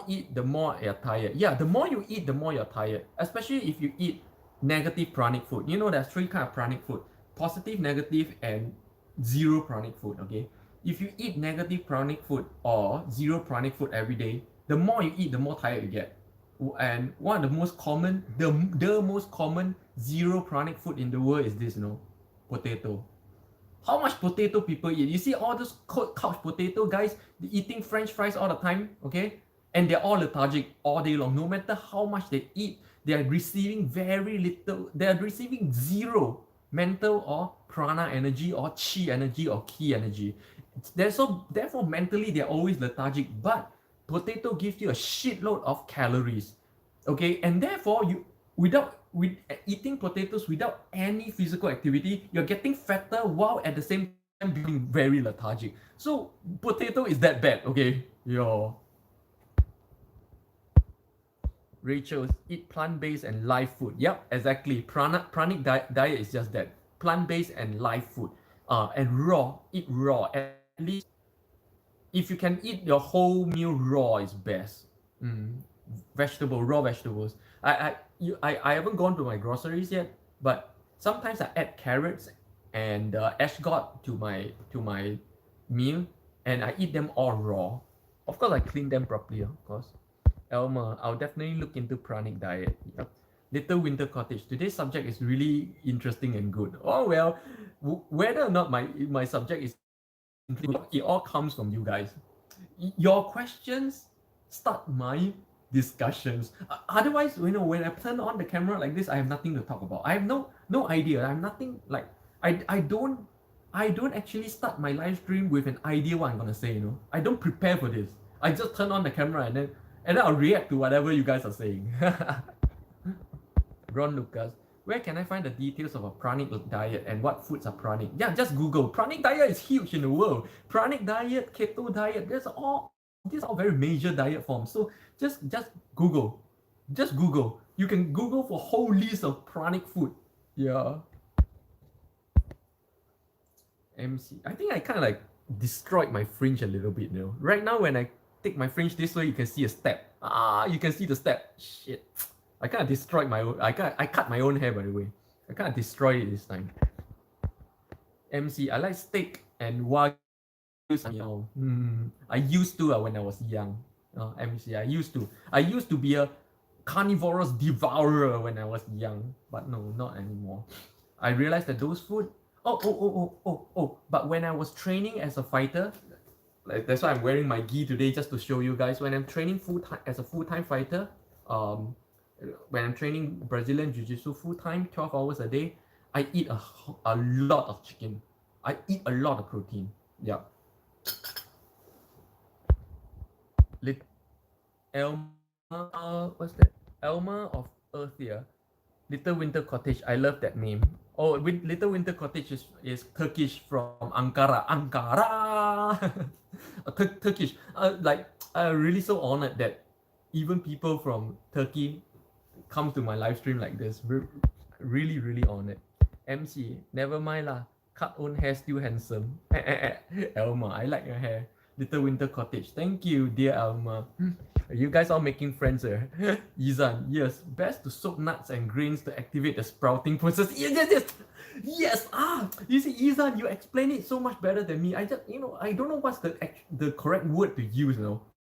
eat, the more you're tired. Yeah, the more you eat, the more you're tired. Especially if you eat negative pranic food. You know, there's 3 kinds of pranic food: positive, negative, and zero pranic food. Okay, if you eat negative pranic food or zero pranic food every day, the more you eat, the more tired you get. And one of the most common, the most common zero pranic food in the world is this, you know, potato. How much potato people eat? You see all those couch potato guys eating French fries all the time, okay? And they're all lethargic all day long. No matter how much they eat, they are receiving very little. They are receiving zero mental or prana energy or chi energy or ki energy. Therefore, mentally they're always lethargic. But potato gives you a shitload of calories, okay? And therefore, with eating potatoes without any physical activity, you're getting fatter while at the same time being very lethargic. So potato is that bad, okay? Yo. Rachel, eat plant-based and live food. Yep, exactly. Pranic diet is just that. Plant-based and live food. And raw. Eat raw. At least if you can eat your whole meal raw is best. Raw vegetables. I haven't gone to my groceries yet, but sometimes I add carrots and ashgot to my meal, and I eat them all raw. Of course, I clean them properly, of course. Alma, I'll definitely look into pranic diet. Yep. Little Winter Cottage. Today's subject is really interesting and good. Oh well, whether or not my subject is, it all comes from you guys. Your questions start my discussions. Otherwise, you know, when I turn on the camera like this, I have nothing to talk about. I have no idea. I have nothing, like I don't actually start my live stream with an idea what I'm gonna say. You know, I don't prepare for this. I just turn on the camera and then I'll react to whatever you guys are saying. Ron Lucas, where can I find the details of a pranic diet and what foods are pranic? Yeah, just Google. Pranic diet is huge in the world. Pranic diet, keto diet, these are all very major diet forms. So just Google. Just Google. You can Google for whole list of pranic food. Yeah. MC. I think I kind of like destroyed my fringe a little bit, you know. Right now when I take my fringe this way, you can see a step. You can see the step. Shit. I kind of destroyed my own. I cut my own hair, by the way. I kind of destroyed it this time. MC, I like steak and wagyu. I used to when I was young. MC, I used to be a carnivorous devourer when I was young, but no, not anymore. I realized that those food. But when I was training as a fighter, like that's why I'm wearing my gi today just to show you guys. When I'm training as a full-time fighter, when I'm training Brazilian Jiu-Jitsu full-time, 12 hours a day, I eat a lot of chicken. I eat a lot of protein. Yeah. Elma, what's that? Elma of Earth here. Little Winter Cottage. I love that name. Oh, Little Winter Cottage is Turkish from Ankara. Ankara! Turkish. I'm really so honored that even people from Turkey come to my live stream like this. Really, really honored. MC, never mind lah. Cut own hair, still handsome. Elma, I like your hair. Little Winter Cottage. Thank you, dear Elma. You guys all making friends here. Ezann, yes. Best to soak nuts and grains to activate the sprouting process. Yes. You see, Ezann, you explain it so much better than me. I don't know what's the correct word to use,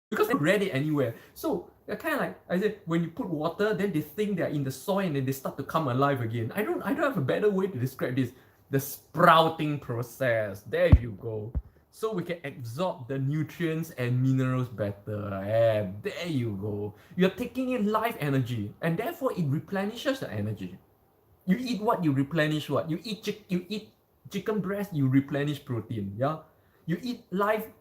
because I read it anywhere. So they're kind of like, I said, when you put water, then they think they're in the soil and then they start to come alive again. I don't have a better way to describe this. The sprouting process. There you go. So we can absorb the nutrients and minerals better. And there you go. You're taking in life energy, and therefore it replenishes the energy. You eat what, you replenish what. You eat chicken breast, you replenish protein. Yeah. You eat live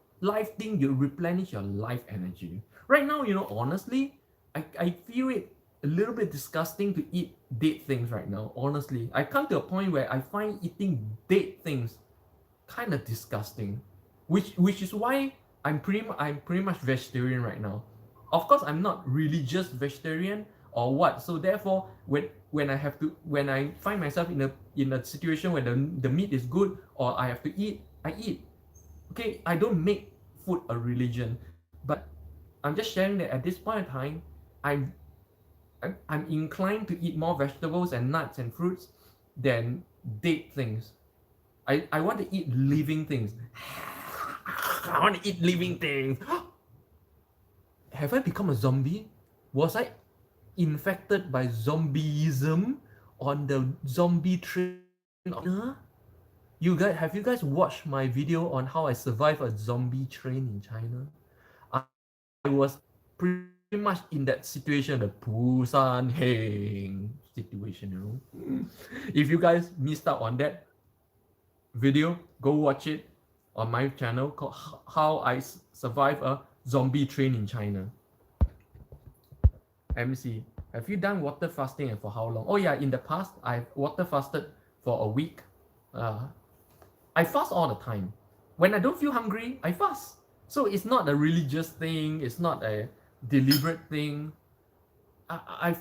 thing, you replenish your life energy. Right now, honestly, I feel it a little bit disgusting to eat dead things right now. Honestly, I come to a point where I find eating dead things kind of disgusting, which is why I'm pretty much vegetarian right now. Of course, I'm not religious vegetarian or what. So therefore, when I find myself in a situation where the meat is good or I have to eat, I eat. Okay, I don't make food a religion, but I'm just sharing that at this point in time, I'm inclined to eat more vegetables and nuts and fruits than dead things. I want to eat living things. I want to eat living things. Have I become a zombie? Was I infected by zombieism on the zombie train? Have you guys watched my video on how I survived a zombie train in China? I was pretty much in that situation, the Busan Heng situation, If you guys missed out on that video, go watch it on my channel called How I Survive a Zombie Train in China. MC, have you done water fasting and for how long? Oh yeah, in the past, I've water fasted for a week. I fast all the time. When I don't feel hungry, I fast. So it's not a religious thing. It's not a deliberate thing. I'm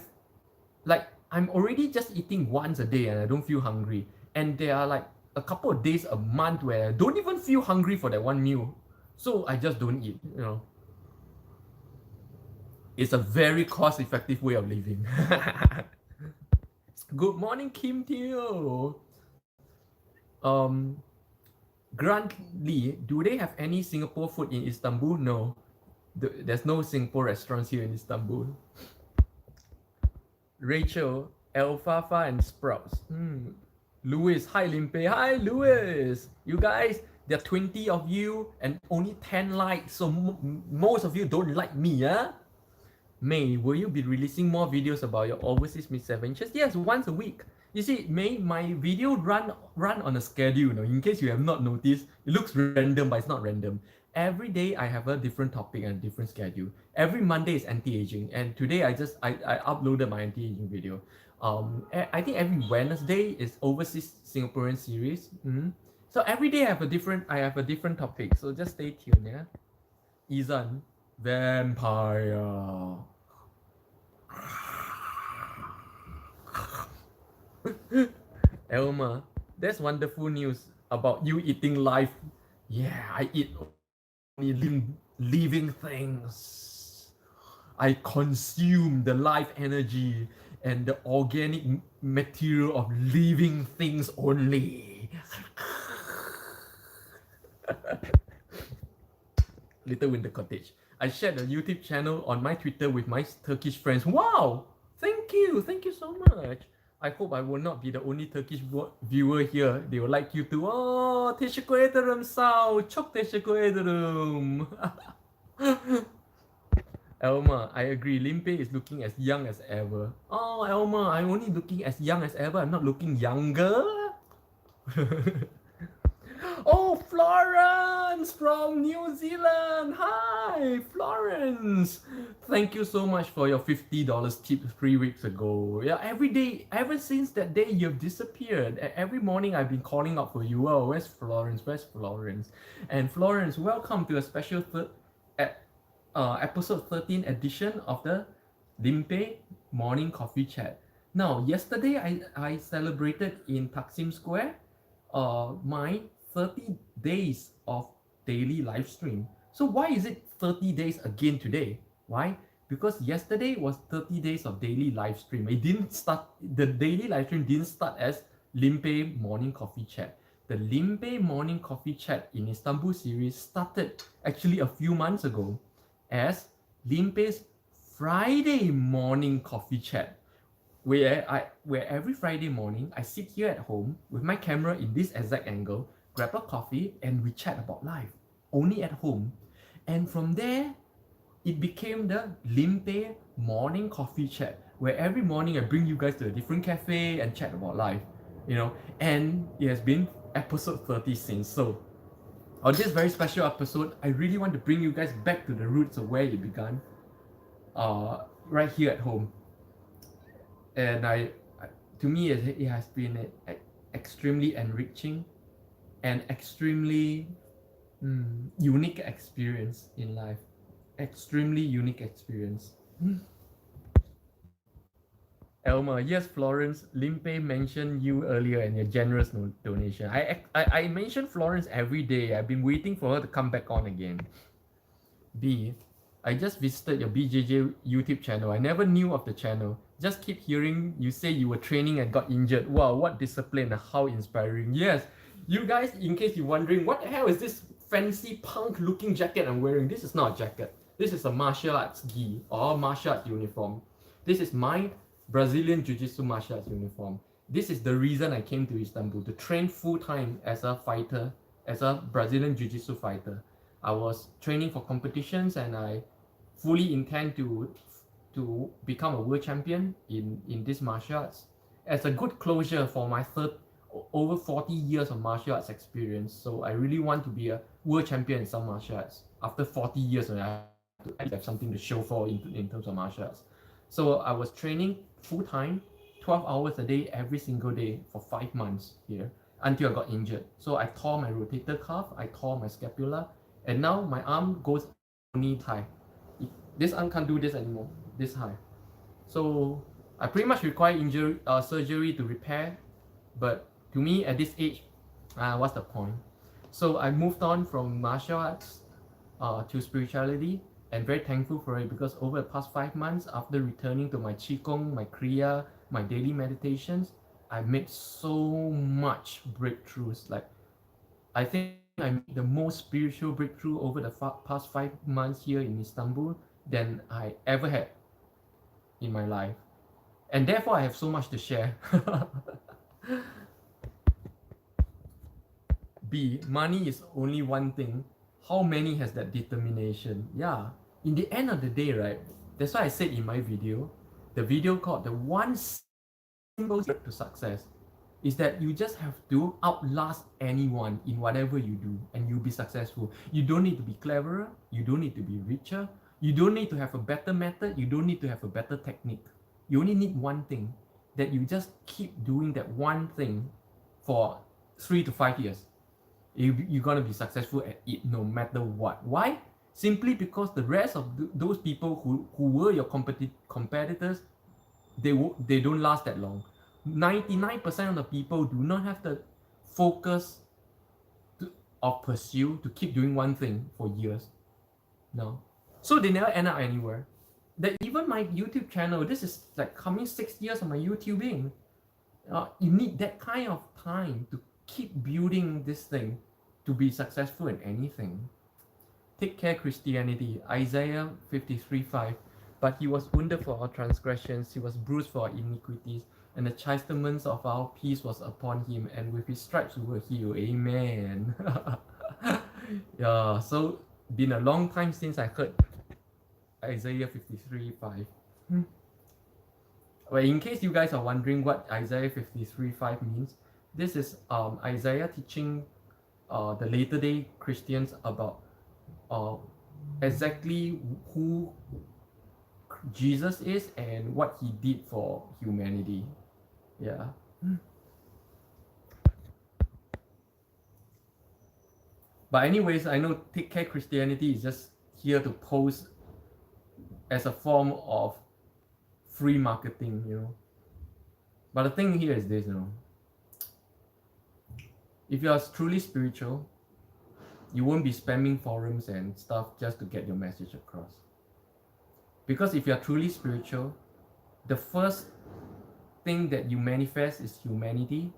already just eating once a day and I don't feel hungry. And there are like a couple of days a month where I don't even feel hungry for that one meal. So I just don't eat, It's a very cost-effective way of living. Good morning, Kim Teo. Grant Lee, do they have any Singapore food in Istanbul? No. There's no Singapore restaurants here in Istanbul. Rachel, alfalfa and sprouts. Louis, hi Limpeh. Hi Louis. You guys, there are 20 of you and only 10 likes, so most of you don't like me, huh? May, will you be releasing more videos about your overseas misadventures? Yes, once a week. You see, May, my video run on a schedule, in case you have not noticed. It looks random, but it's not random. Every day I have a different topic and a different schedule. Every Monday is anti-aging, and today I uploaded my anti-aging video. I think every Wednesday is overseas Singaporean series. So every day I have a different topic. So just stay tuned, yeah. Ezann, vampire. Elma, that's wonderful news about you eating live. Yeah, I eat only living things. I consume the life energy and the organic material of living things only. Little Winter Cottage. I shared the YouTube channel on my Twitter with my Turkish friends. Wow! Thank you so much. I hope I will not be the only Turkish viewer here. They will like you too. Oh, teşekkür ederim sağ ol. Çok teşekkür ederim. Alma, I agree. Limpeh is looking as young as ever. Oh, Alma, I'm only looking as young as ever. I'm not looking younger. Oh, Florence from New Zealand. Hi, Florence. Thank you so much for your $50 tip 3 weeks ago. Yeah, every day, ever since that day, you've disappeared. Every morning, I've been calling out for you. Oh, where's Florence? Where's Florence? And Florence, welcome to a special episode 13 edition of the Limpeh Morning Coffee Chat. Now, yesterday I celebrated in Taksim Square my 30 days of daily live stream. So why is it 30 days again today? Why? Because yesterday was 30 days of daily live stream. It didn't start, the daily live stream didn't start as Limpeh Morning Coffee Chat. The Limpeh Morning Coffee Chat in Istanbul series started actually a few months ago as Limpeh's Friday Morning Coffee Chat, where every Friday morning I sit here at home with my camera in this exact angle, grab a coffee, and we chat about life, only at home. And from there, it became the Limpeh Morning Coffee Chat, where every morning I bring you guys to a different cafe and chat about life, and it has been episode 30 since. So on this very special episode, I really want to bring you guys back to the roots of where it began, right here at home. And to me, it has been an extremely enriching and extremely unique experience in life. Extremely unique experience. Elma, yes, Florence, Limpeh mentioned you earlier and your generous donation. I mentioned Florence every day. I've been waiting for her to come back on again. B, I just visited your BJJ YouTube channel. I never knew of the channel. Just keep hearing you say you were training and got injured. Wow, what discipline and how inspiring. Yes, you guys, in case you're wondering, what the hell is this fancy punk looking jacket I'm wearing? This is not a jacket. This is a martial arts gi or martial arts uniform. This is my Brazilian Jiu-Jitsu martial arts uniform. This is the reason I came to Istanbul, to train full-time as a fighter, as a Brazilian Jiu-Jitsu fighter. I was training for competitions and I fully intend to become a world champion in this martial arts as a good closure for my over 40 years of martial arts experience. So I really want to be a world champion in some martial arts. After 40 years, I have something to show for in terms of martial arts. So I was training full-time, 12 hours a day, every single day for 5 months here until I got injured. So I tore my rotator cuff, I tore my scapula, and now my arm goes knee high. This arm can't do this anymore, this high. So I pretty much require surgery to repair, but to me at this age, what's the point? So I moved on from martial arts to spirituality, and very thankful for it, because over the past 5 months, after returning to my qigong, my kriya, my daily meditations, I've made so much breakthroughs. Like, I think I made the most spiritual breakthrough over the past 5 months here in Istanbul than I ever had in my life, and therefore I have so much to share. B, money is only one thing. How many has that determination? Yeah, in the end of the day, right? That's why I said in my video, the video called the one simple secret to success, is that you just have to outlast anyone in whatever you do and you'll be successful. You don't need to be cleverer, you don't need to be richer, you don't need to have a better method, you don't need to have a better technique. You only need one thing, that you just keep doing that one thing for 3 to 5 years. You're gonna be successful at it no matter what. Why? Simply because the rest of those people who were your competitors, they don't last that long. 99% of the people do not have the focus or pursue to keep doing one thing for years. No. So they never end up anywhere. That even my YouTube channel, this is like coming 6 years of my YouTubing. You need that kind of time to keep building this thing to be successful in anything. Take care, Christianity. Isaiah 53:5. But he was wounded for our transgressions, he was bruised for our iniquities, and the chastisement of our peace was upon him, and with his stripes we were healed. Amen. Yeah, so been a long time since I heard Isaiah 53:5. Well, in case you guys are wondering what Isaiah 53:5 means, this is Isaiah teaching the later day Christians about exactly who Jesus is and what he did for humanity. Yeah. But anyways, I know Take Care Christianity is just here to pose as a form of free marketing, you know. But the thing here is this, you know. If you are truly spiritual, you won't be spamming forums and stuff just to get your message across. Because if you are truly spiritual, the first thing that you manifest is humanity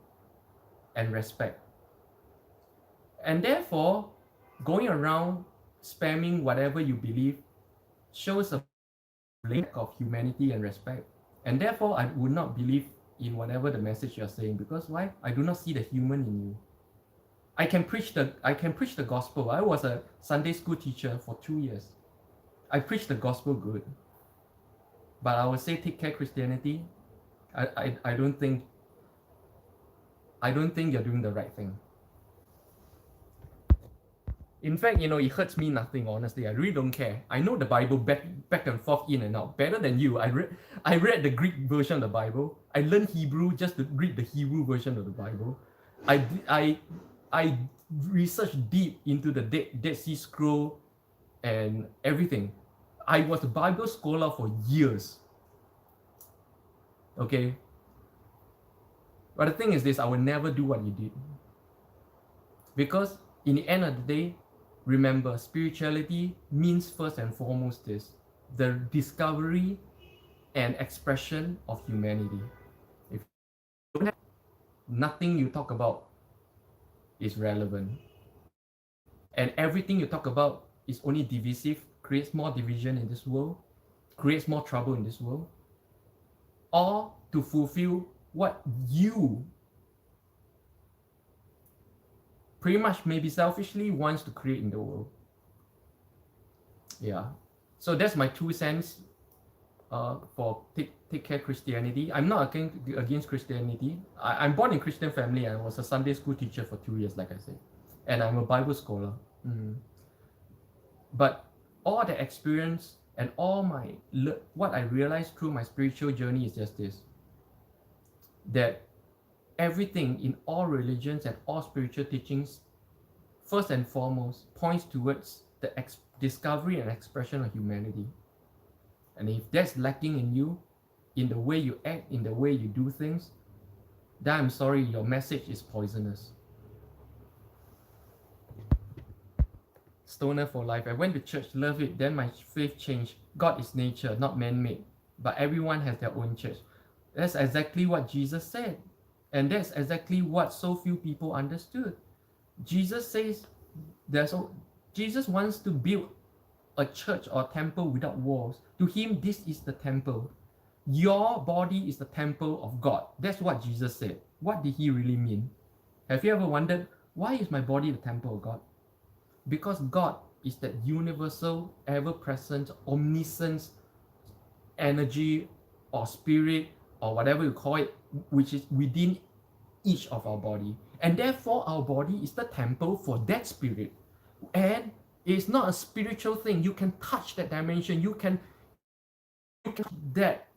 and respect. And therefore, going around spamming whatever you believe shows a lack of humanity and respect. And therefore, I would not believe in whatever the message you are saying. Because why? I do not see the human in you. I can preach the gospel. I was a Sunday school teacher for 2 years. I preach the gospel good. But I would say Take Care Christianity, I don't think you're doing the right thing. In fact, you know, it hurts me nothing, honestly. I really don't care. I know the Bible back and forth, in and out, better than you. I read the Greek version of the Bible. I learned Hebrew just to read the Hebrew version of the Bible. I researched deep into the Dead Sea Scroll and everything. I was a Bible scholar for years. Okay? But the thing is this, I will never do what you did. Because in the end of the day, remember, spirituality means first and foremost this, the discovery and expression of humanity. If you don't have, nothing you talk about is relevant. And everything you talk about is only divisive, creates more division in this world, creates more trouble in this world, or to fulfill what you pretty much maybe selfishly wants to create in the world. Yeah. So that's my 2 cents for take Care Christianity. I'm not against Christianity. I'm born in Christian family. I was a Sunday school teacher for 2 years, like I said. And I'm a Bible scholar. But all the experience and all what I realized through my spiritual journey is just this. That everything in all religions and all spiritual teachings, first and foremost, points towards the discovery and expression of humanity. And if that's lacking in you, in the way you act, in the way you do things, then I'm sorry, your message is poisonous. Stoner for life. I went to church, love it, then my faith changed. God is nature, not man-made. But everyone has their own church. That's exactly what Jesus said. And that's exactly what so few people understood. Jesus says Jesus wants to build a church or temple without walls. To him, this is the temple. Your body is the temple of God. That's what Jesus said. What did he really mean? Have you ever wondered, why is my body the temple of God? Because God is that universal, ever-present, omniscient energy or spirit or whatever you call it, which is within each of our body. And therefore, our body is the temple for that spirit. And it's not a spiritual thing. You can touch that dimension. You can that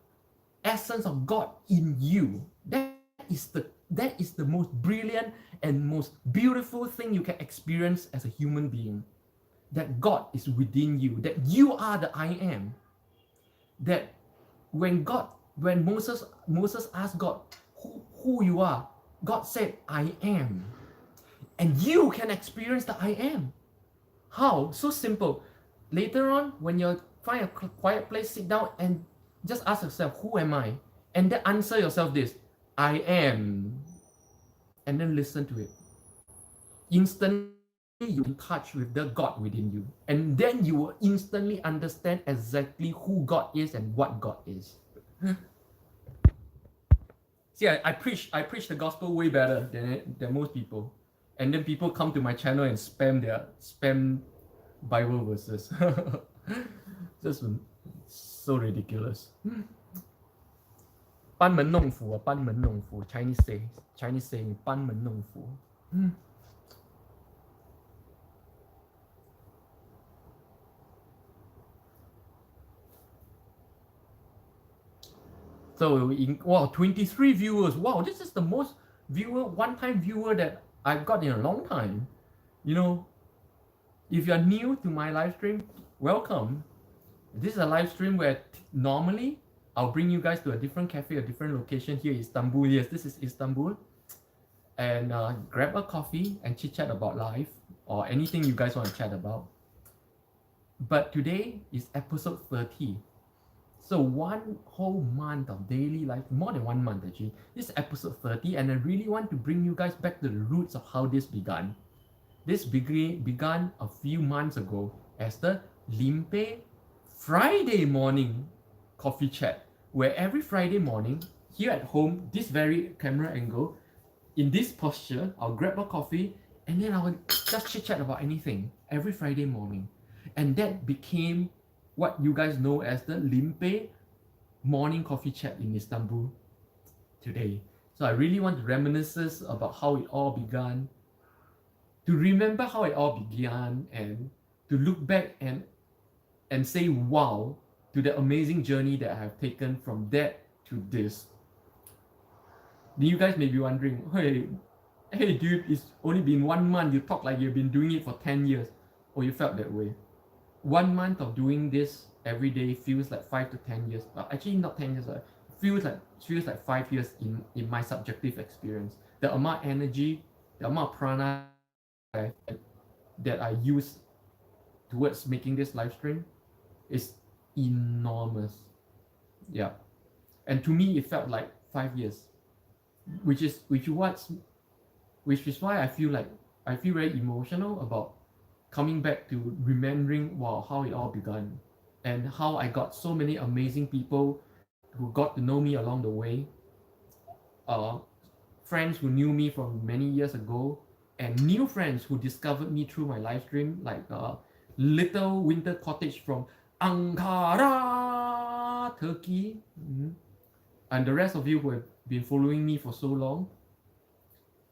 essence of God in you. That is the most brilliant and most beautiful thing you can experience as a human being. That God is within you. That you are the I am. That when Moses asked God who you are, God said, I am. And you can experience the I am. How? So simple. Later on, when you find a quiet place, sit down and just ask yourself, who am I? And then answer yourself this, I am. And then listen to it. Instantly, you're in touch with the God within you. And then you will instantly understand exactly who God is and what God is. See, I preach the gospel way better than most people. And then people come to my channel and spam Bible verses. Just so ridiculous. 班门弄斧 班门弄斧 Chinese saying 班门弄斧 So wow, 23 viewers. Wow, this is the most one-time viewer that I've got in a long time. You know, if you're new to my live stream, welcome. This is a live stream where normally I'll bring you guys to a different cafe, a different location here in Istanbul. Yes, this is Istanbul. And grab a coffee and chit chat about life or anything you guys want to chat about. But today is episode 30. So 1 whole month of daily life, more than 1 month actually. This is episode 30, and I really want to bring you guys back to the roots of how this began. This began a few months ago as the Limpeh Friday morning coffee chat, where every Friday morning, here at home, this very camera angle, in this posture, I'll grab a coffee and then I will just chit chat about anything every Friday morning. And that became what you guys know as the Limpeh Morning Coffee Chat in Istanbul today. So I really want to reminisce about how it all began, to remember how it all began, and to look back and say wow to the amazing journey that I have taken from that to this. You guys may be wondering, hey dude, it's only been 1 month, you talk like you've been doing it for 10 years. Or you felt that way. 1 month of doing this every day feels like 5 to 10 years. Actually, not 10 years. Feels like 5 years in my subjective experience. The amount of energy, the amount of prana that I use towards making this live stream is enormous. Yeah, and to me it felt like 5 years, which is why I feel very emotional about coming back to remembering wow how it all began, and how I got so many amazing people who got to know me along the way, friends who knew me from many years ago, and new friends who discovered me through my live stream, like little winter cottage from Ankara, Turkey, and the rest of you who have been following me for so long.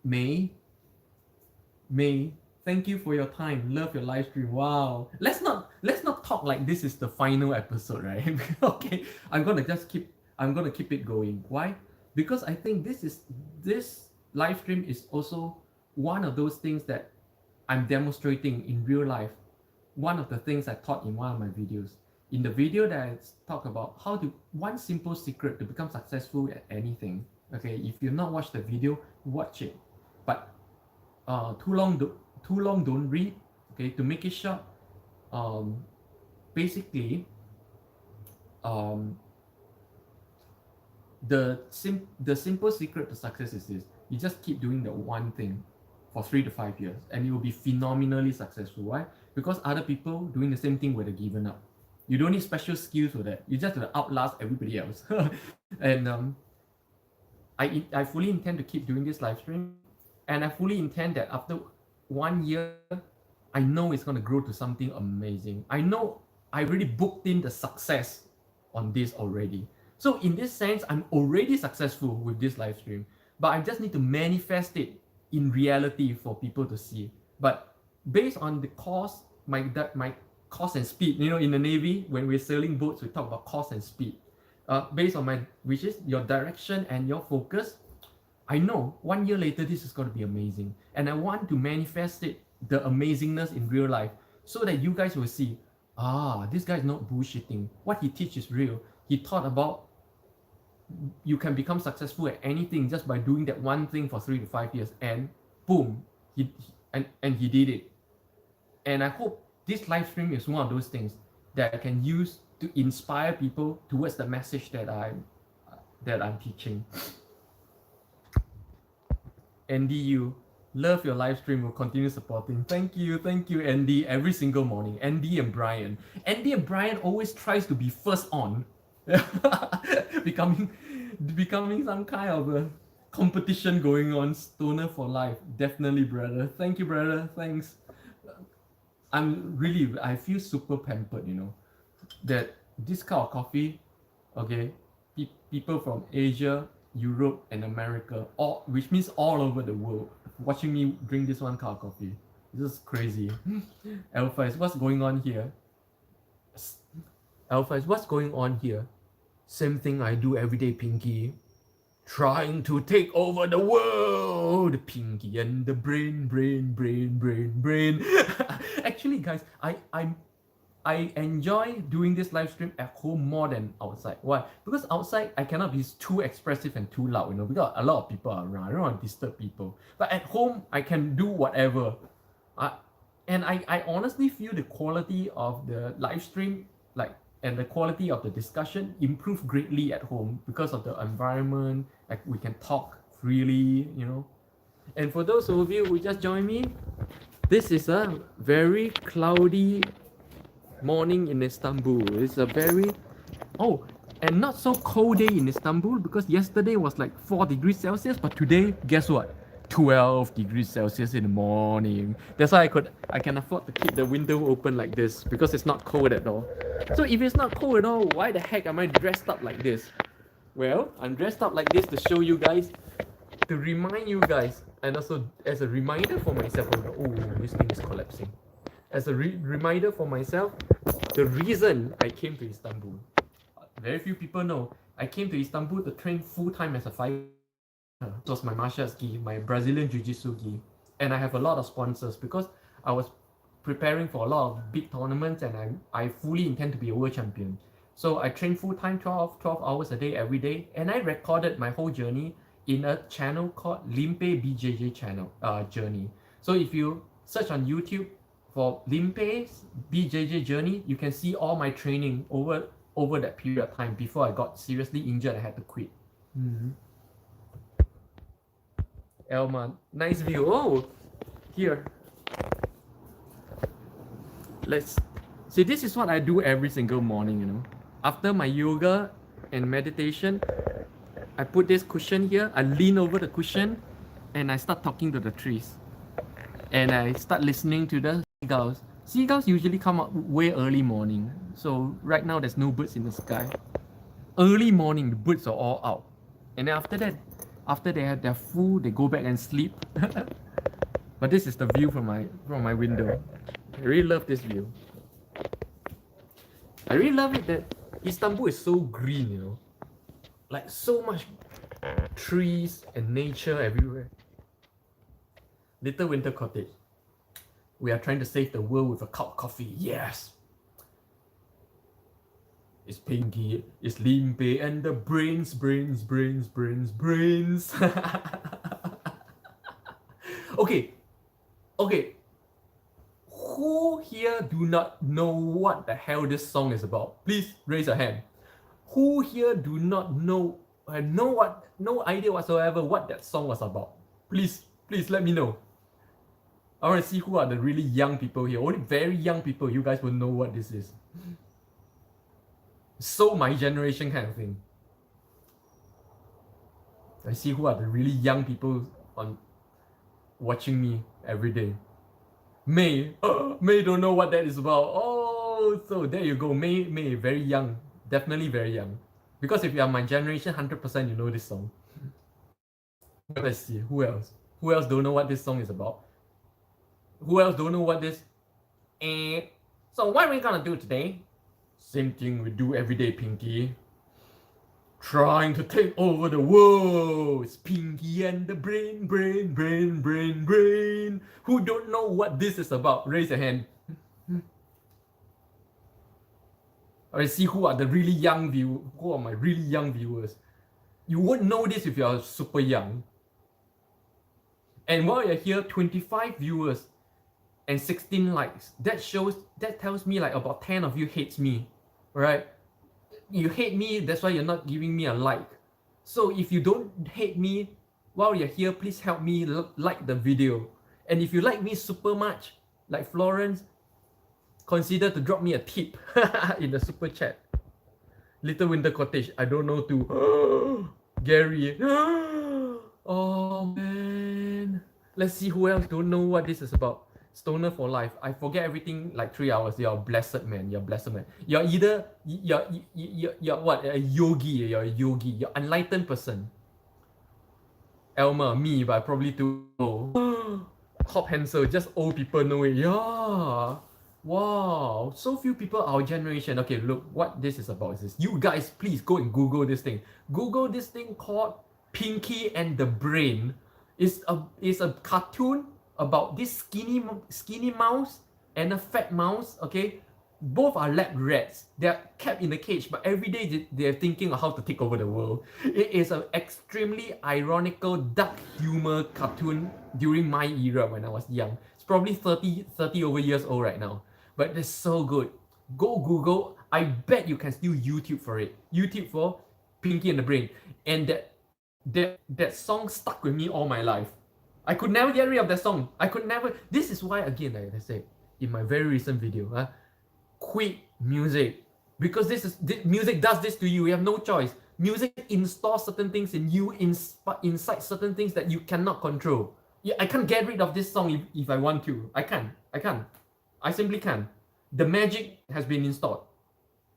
May, thank you for your time. Love your live stream. Wow. Let's not talk like this is the final episode, right? Okay. I'm gonna keep it going. Why? Because I think this live stream is also one of those things that I'm demonstrating in real life. One of the things I taught in one of my videos. In the video that I talk about one simple secret to become successful at anything. Okay, if you've not watched the video, watch it. But too long don't read. Okay, to make it short, basically, the simple secret to success is this: you just keep doing the one thing for 3 to 5 years, and you will be phenomenally successful. Why? Because other people doing the same thing where they're given up. You don't need special skills for that. You just have to outlast everybody else. And I fully intend to keep doing this live stream, and I fully intend that after 1 year, I know it's going to grow to something amazing. I know I already booked in the success on this already. So in this sense, I'm already successful with this live stream, but I just need to manifest it in reality for people to see. But based on the cost, my cost and speed, in the Navy, when we're sailing boats, we talk about cost and speed. Based on which is your direction and your focus, I know 1 year later, this is going to be amazing. And I want to manifest the amazingness in real life, so that you guys will see, this guy is not bullshitting. What he teaches is real. He taught about you can become successful at anything just by doing that one thing for 3 to 5 years, and boom, he did it. And I hope this live stream is one of those things that I can use to inspire people towards the message that I'm teaching. NDU, Love your live stream. Will continue supporting. Thank you, Andy. Every single morning, Andy and Brian. Andy and Brian always tries to be first on, becoming, becoming some kind of a competition going on. Stoner for life, definitely, brother. Thank you, brother. Thanks. I feel super pampered. That this kind of coffee, okay, people from Asia, Europe, and America, which means all over the world, watching me drink this one cup of coffee. This is crazy. Alfaiz, what's going on here? Alfaiz, what's going on here? Same thing I do every day, Pinky. Trying to take over the world, Pinky and the brain. Actually, guys, I enjoy doing this live stream at home more than outside. Why? Because outside I cannot be too expressive and too loud, because a lot of people are around. I don't want to disturb people. But at home, I can do whatever. I honestly feel the quality of the live stream, and the quality of the discussion improve greatly at home because of the environment. Like we can talk freely, And for those of you who just joined me, this is a very cloudy morning in Istanbul. It's a very and not so cold day in Istanbul, because yesterday was like 4 degrees Celsius, but today, guess what? 12 degrees Celsius in the morning. That's why I can afford to keep the window open like this, because it's not cold at all. So if it's not cold at all, why the heck am I dressed up like this? Well, I'm dressed up like this to show you guys, to remind you guys, and also as a reminder for myself. Oh, this thing is collapsing. As a reminder for myself, the reason I came to Istanbul. Very few people know. I came to Istanbul to train full-time as a fighter. It was my martial arts gi, my Brazilian Jiu-Jitsu gi. And I have a lot of sponsors because I was preparing for a lot of big tournaments, and I fully intend to be a world champion. So I train full-time 12 hours a day every day, and I recorded my whole journey in a channel called Limpeh BJJ channel journey. So if you search on YouTube for Limpeh's BJJ journey, you can see all my training over that period of time before I got seriously injured and had to quit. Alma, nice view. Oh, here. Let's see. This is what I do every single morning. After my yoga and meditation, I put this cushion here. I lean over the cushion, and I start talking to the trees, and I start listening to the seagulls. Seagulls usually come out way early morning. So right now there's no birds in the sky. Early morning, the birds are all out, and then after that, after they have their food, they go back and sleep. But this is the view from my window. I really love this view. I really love it that Istanbul is so green, like so much trees and nature everywhere. Little winter cottage. We are trying to save the world with a cup of coffee. Yes. It's Pinky, it's Limpeh, and the brains. Okay. Who here do not know what the hell this song is about? Please raise a hand. Who here do not know, no idea whatsoever what that song was about? Please let me know. I want to see who are the really young people here. Only very young people, you guys will know what this is. So my generation kind of thing. I see who are the really young people on watching me every day. May don't know what that is about. Oh, so there you go. May, very young. Definitely very young. Because if you are my generation, 100% you know this song. Let's see, who else? Who else don't know what this song is about? Who else don't know what this... So what are we gonna do today? Same thing we do every day, Pinky. Trying to take over the world. It's Pinky and the brain. Who don't know what this is about? Raise your hand. Alright, see who are the really young who are my really young viewers. You won't know this if you are super young. And while you're here, 25 viewers and 16 likes. That tells me like about 10 of you hates me. Right? You hate me, that's why you're not giving me a like. So if you don't hate me, while you're here, please help me like the video. And if you like me super much, like Florence, consider to drop me a tip in the super chat. Little Winter Cottage, I don't know to Gary. Oh man. Let's see who else don't know what this is about. Stoner for life. I forget everything like 3 hours. You're blessed, man. You're blessed, man. You're either you're what, a yogi. You're a yogi. You're enlightened person. Alma, me, but probably too old. Hop Hansel, just old people know it. Yeah. Wow. So few people our generation. Okay, look, what this is about is this. You guys, please go and Google this thing. Google this thing called Pinky and the Brain. It's a cartoon about this skinny mouse and a fat mouse. Okay, both are lab rats. They're kept in a cage, but every day they're thinking of how to take over the world. It is an extremely ironical, dark humor cartoon during my era when I was young. It's probably 30 over years old right now, but it's so good. Go Google. I bet you can still YouTube for it. YouTube for Pinky and the Brain, and that song stuck with me all my life. I could never get rid of that song. I could never. This is why, again, like I said in my very recent video, quit music, because music does this to you. You have no choice. Music installs certain things in you, inside certain things that you cannot control. Yeah, I can't get rid of this song if I want to. I can't. I simply can't. The magic has been installed.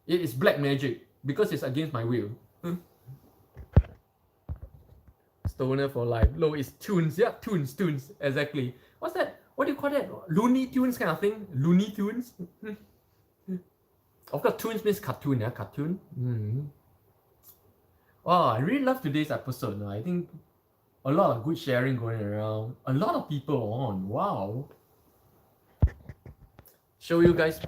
It is black magic because it's against my will. Stoner for life. Low is tunes. Yeah, tunes. Exactly. What's that? What do you call that? Looney Tunes kind of thing? Looney Tunes? Of course, tunes means cartoon. Yeah, cartoon. Wow, I really love today's episode. I think a lot of good sharing going around. A lot of people on. Wow. Show you guys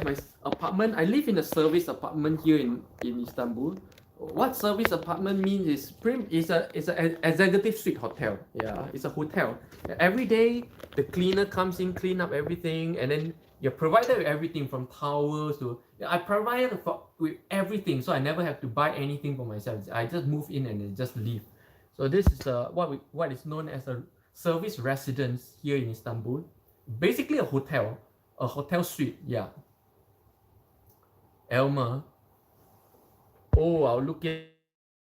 my apartment. I live in a service apartment here in Istanbul. What service apartment means is an executive suite hotel. Yeah, it's a hotel. Every day the cleaner comes in, clean up everything, and then you're provided with everything from towels to. I provided with everything, so I never have to buy anything for myself. I just move in and then just leave. So this is what is known as a service residence here in Istanbul. Basically a hotel suite. Yeah. Elma. Oh, I'll look it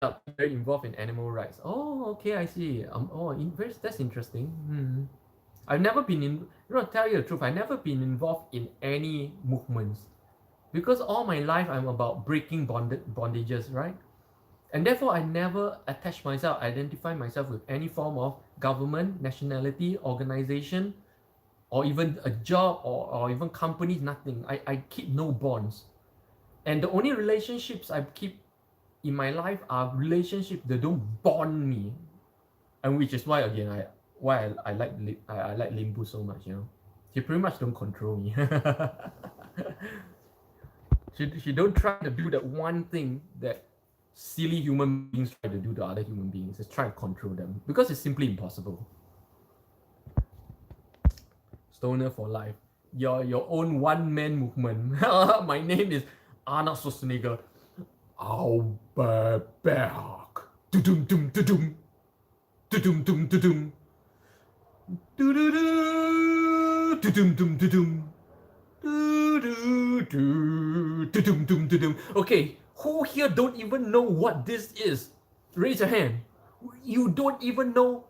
up. Very involved in animal rights. Oh, okay, I see. That's interesting. I've never been to tell you the truth, I've never been involved in any movements. Because all my life I'm about breaking bondages, right? And therefore I never identify myself with any form of government, nationality, organization, or even a job or even companies, nothing. I keep no bonds. And the only relationships I keep in my life are relationships that don't bond me. And which is why, again, I like Limbu so much, you know. She pretty much don't control me. she don't try to do that one thing that silly human beings try to do to other human beings. Just try to control them. Because it's simply impossible. Stoner for life. Your own one-man movement. My name is Arnold Schwarzenegger. I'll be back. Do-dum dum do-dum. Do-dum dum do-dum. Do-do-do. Do-dum dum do-dum. Do-do-do. Do-dum dum do-dum. Okay, who here don't even know what this is? Raise your hand. You don't even know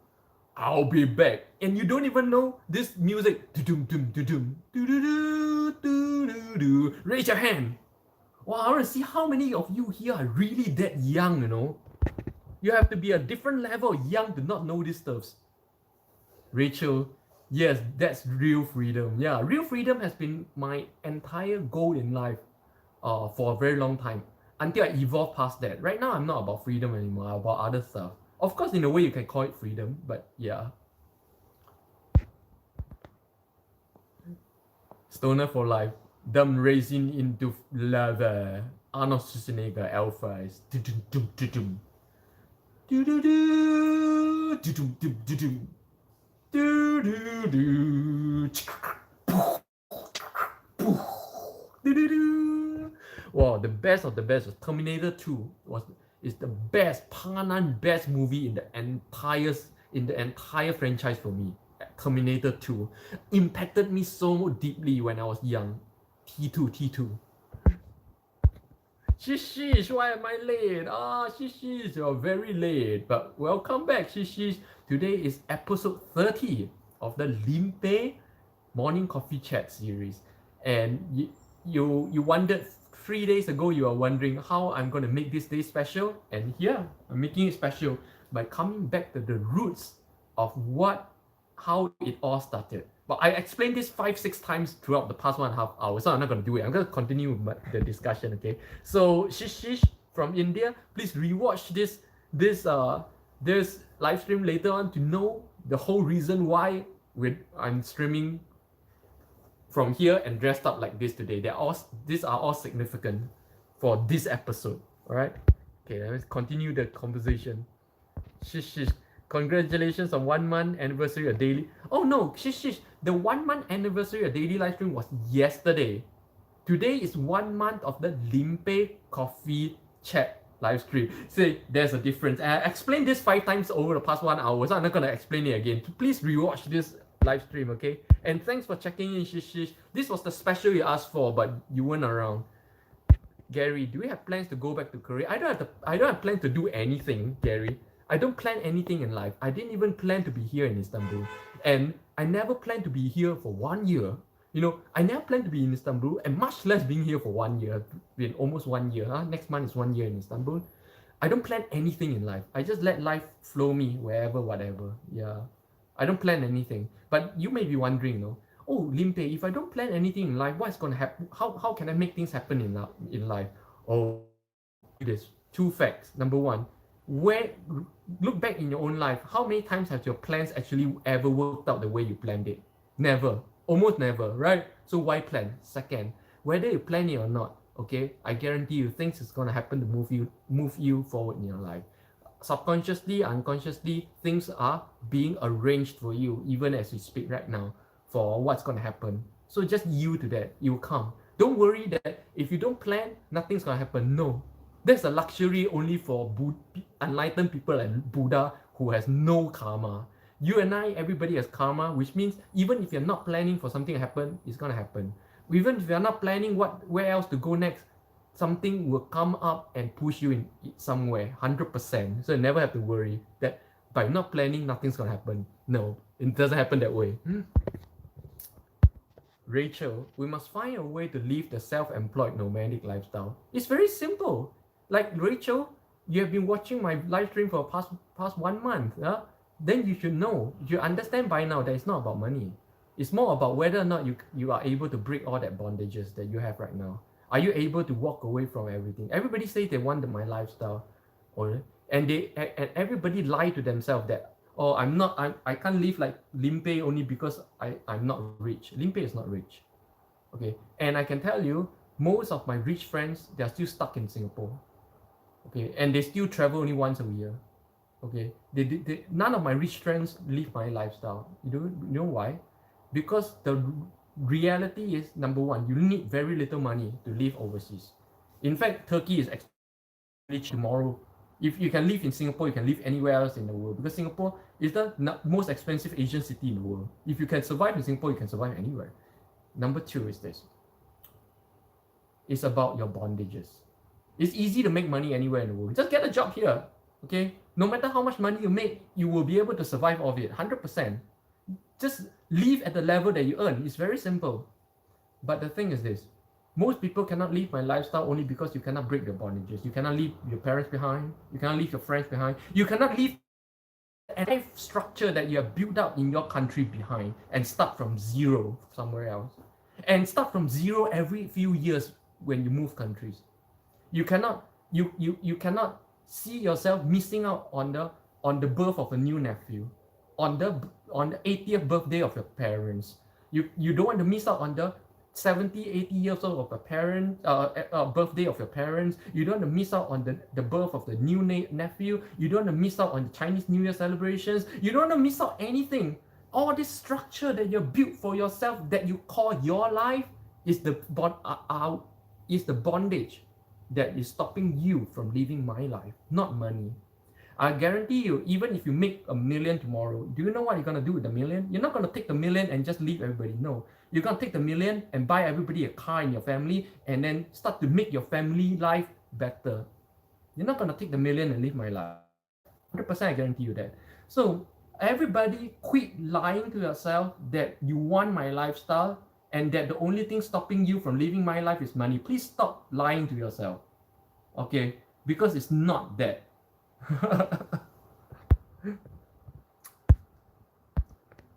I'll be back. And you don't even know this music. Do-dum dum do-dum. Do-do-do. Do-do-do. Raise your hand. Wow, I want to see how many of you here are really that young, you know. You have to be a different level of young to not know these stuffs. Rachel, yes, that's real freedom. Yeah, real freedom has been my entire goal in life for a very long time. Until I evolved past that. Right now, I'm not about freedom anymore, I'm about other stuff. Of course, in a way, you can call it freedom, but yeah. Stoner for life. Them raising into lava. Arnold Schwarzenegger, Alfaiz. Wow, the best of the best was Terminator 2. is the best best movie in the entire franchise for me. Terminator 2 impacted me so deeply when I was young. T2. Shishish, why am I late? Shishish, you're very late. But welcome back, Shishish. Today is episode 30 of the Limpeh Morning Coffee Chat series. And you wondered 3 days ago, you are wondering how I'm going to make this day special. And here, I'm making it special by coming back to the roots of how it all started. But I explained this 5-6 times throughout the past 1.5 hours, so I'm not going to do it. I'm going to continue with the discussion, okay? So Shishish from India, please rewatch this live stream later on to know the whole reason why I'm streaming from here and dressed up like this today. These are all significant for this episode, all right? Okay, let's continue the conversation. Shishish. Congratulations on 1 month anniversary of daily. Oh no, Shishish, the 1 month anniversary of daily live stream was yesterday. Today is 1 month of the Limpeh Coffee Chat live stream. See, there's a difference. I explained this 5 times over the past 1 hour, so I'm not gonna explain it again. Please rewatch this live stream, okay? And thanks for checking in, Shishish. This was the special you asked for, but you weren't around. Gary, do we have plans to go back to Korea? I don't have plans to do anything, Gary. I don't plan anything in life. I didn't even plan to be here in Istanbul. And I never planned to be here for 1 year. You know, I never planned to be in Istanbul, and much less being here for 1 year. Been almost 1 year. Next month is 1 year in Istanbul. I don't plan anything in life. I just let life flow me wherever, whatever. Yeah. I don't plan anything. But you may be wondering, oh, Limpeh, if I don't plan anything in life, what's going to happen? How can I make things happen in life? Oh, there's 2 facts. Number 1, look back in your own life, how many times have your plans actually ever worked out the way you planned it? Never. Almost never, right? So why plan? Second, whether you plan it or not, okay, I guarantee you things is going to happen to move you forward in your life. Subconsciously, unconsciously, things are being arranged for you even as we speak right now for what's going to happen. So just yield to that. It will come. Don't worry that if you don't plan, nothing's going to happen. No. That's a luxury only for enlightened people like Buddha who has no karma. You and I, everybody has karma, which means even if you're not planning for something to happen, it's gonna happen. Even if you're not planning where else to go next, something will come up and push you in somewhere, 100%. So you never have to worry that by not planning, nothing's gonna happen. No, it doesn't happen that way. Rachel, we must find a way to live the self-employed nomadic lifestyle. It's very simple. Like Rachel, you have been watching my live stream for the past 1 month. Then you should understand by now that it's not about money. It's more about whether or not you are able to break all that bondages that you have right now. Are you able to walk away from everything? Everybody says they want my lifestyle, and everybody lie to themselves that I can't live like Limpeh only because I'm not rich. Limpeh is not rich, okay? And I can tell you, most of my rich friends, they're still stuck in Singapore. Okay, and they still travel only once a year. Okay, none of my rich friends live my lifestyle. You know why? Because the reality is, number 1, you need very little money to live overseas. In fact, Turkey is rich tomorrow. If you can live in Singapore, you can live anywhere else in the world, because Singapore is the most expensive Asian city in the world. If you can survive in Singapore, you can survive anywhere. Number 2 is this. It's about your bondages. It's easy to make money anywhere in the world. Just get a job here, okay? No matter how much money you make, you will be able to survive off it, 100%. Just live at the level that you earn. It's very simple. But the thing is this. Most people cannot live my lifestyle only because you cannot break your bondages. You cannot leave your parents behind. You cannot leave your friends behind. You cannot leave a life structure that you have built up in your country behind and start from zero somewhere else. And start from zero every few years when you move countries. You cannot see yourself missing out on the birth of a new nephew, on the 80th birthday of your parents. You don't want to miss out on the 70, 80 years old of a parent birthday of your parents. You don't want to miss out on the birth of the new nephew. You don't want to miss out on the Chinese New Year celebrations. You don't want to miss out anything. All this structure that you built for yourself that you call your life is the bondage. that is stopping you from living my life, not money. I guarantee you, even if you make a million tomorrow, do you know what you're gonna do with the million? You're not gonna take the million and just leave everybody. No, you're gonna take the million and buy everybody a car in your family and then start to make your family life better. You're not gonna take the million and live my life. 100% I guarantee you that. So everybody quit lying to yourself that you want my lifestyle and that the only thing stopping you from living my life is money. Please stop lying to yourself. Okay? Because it's not that.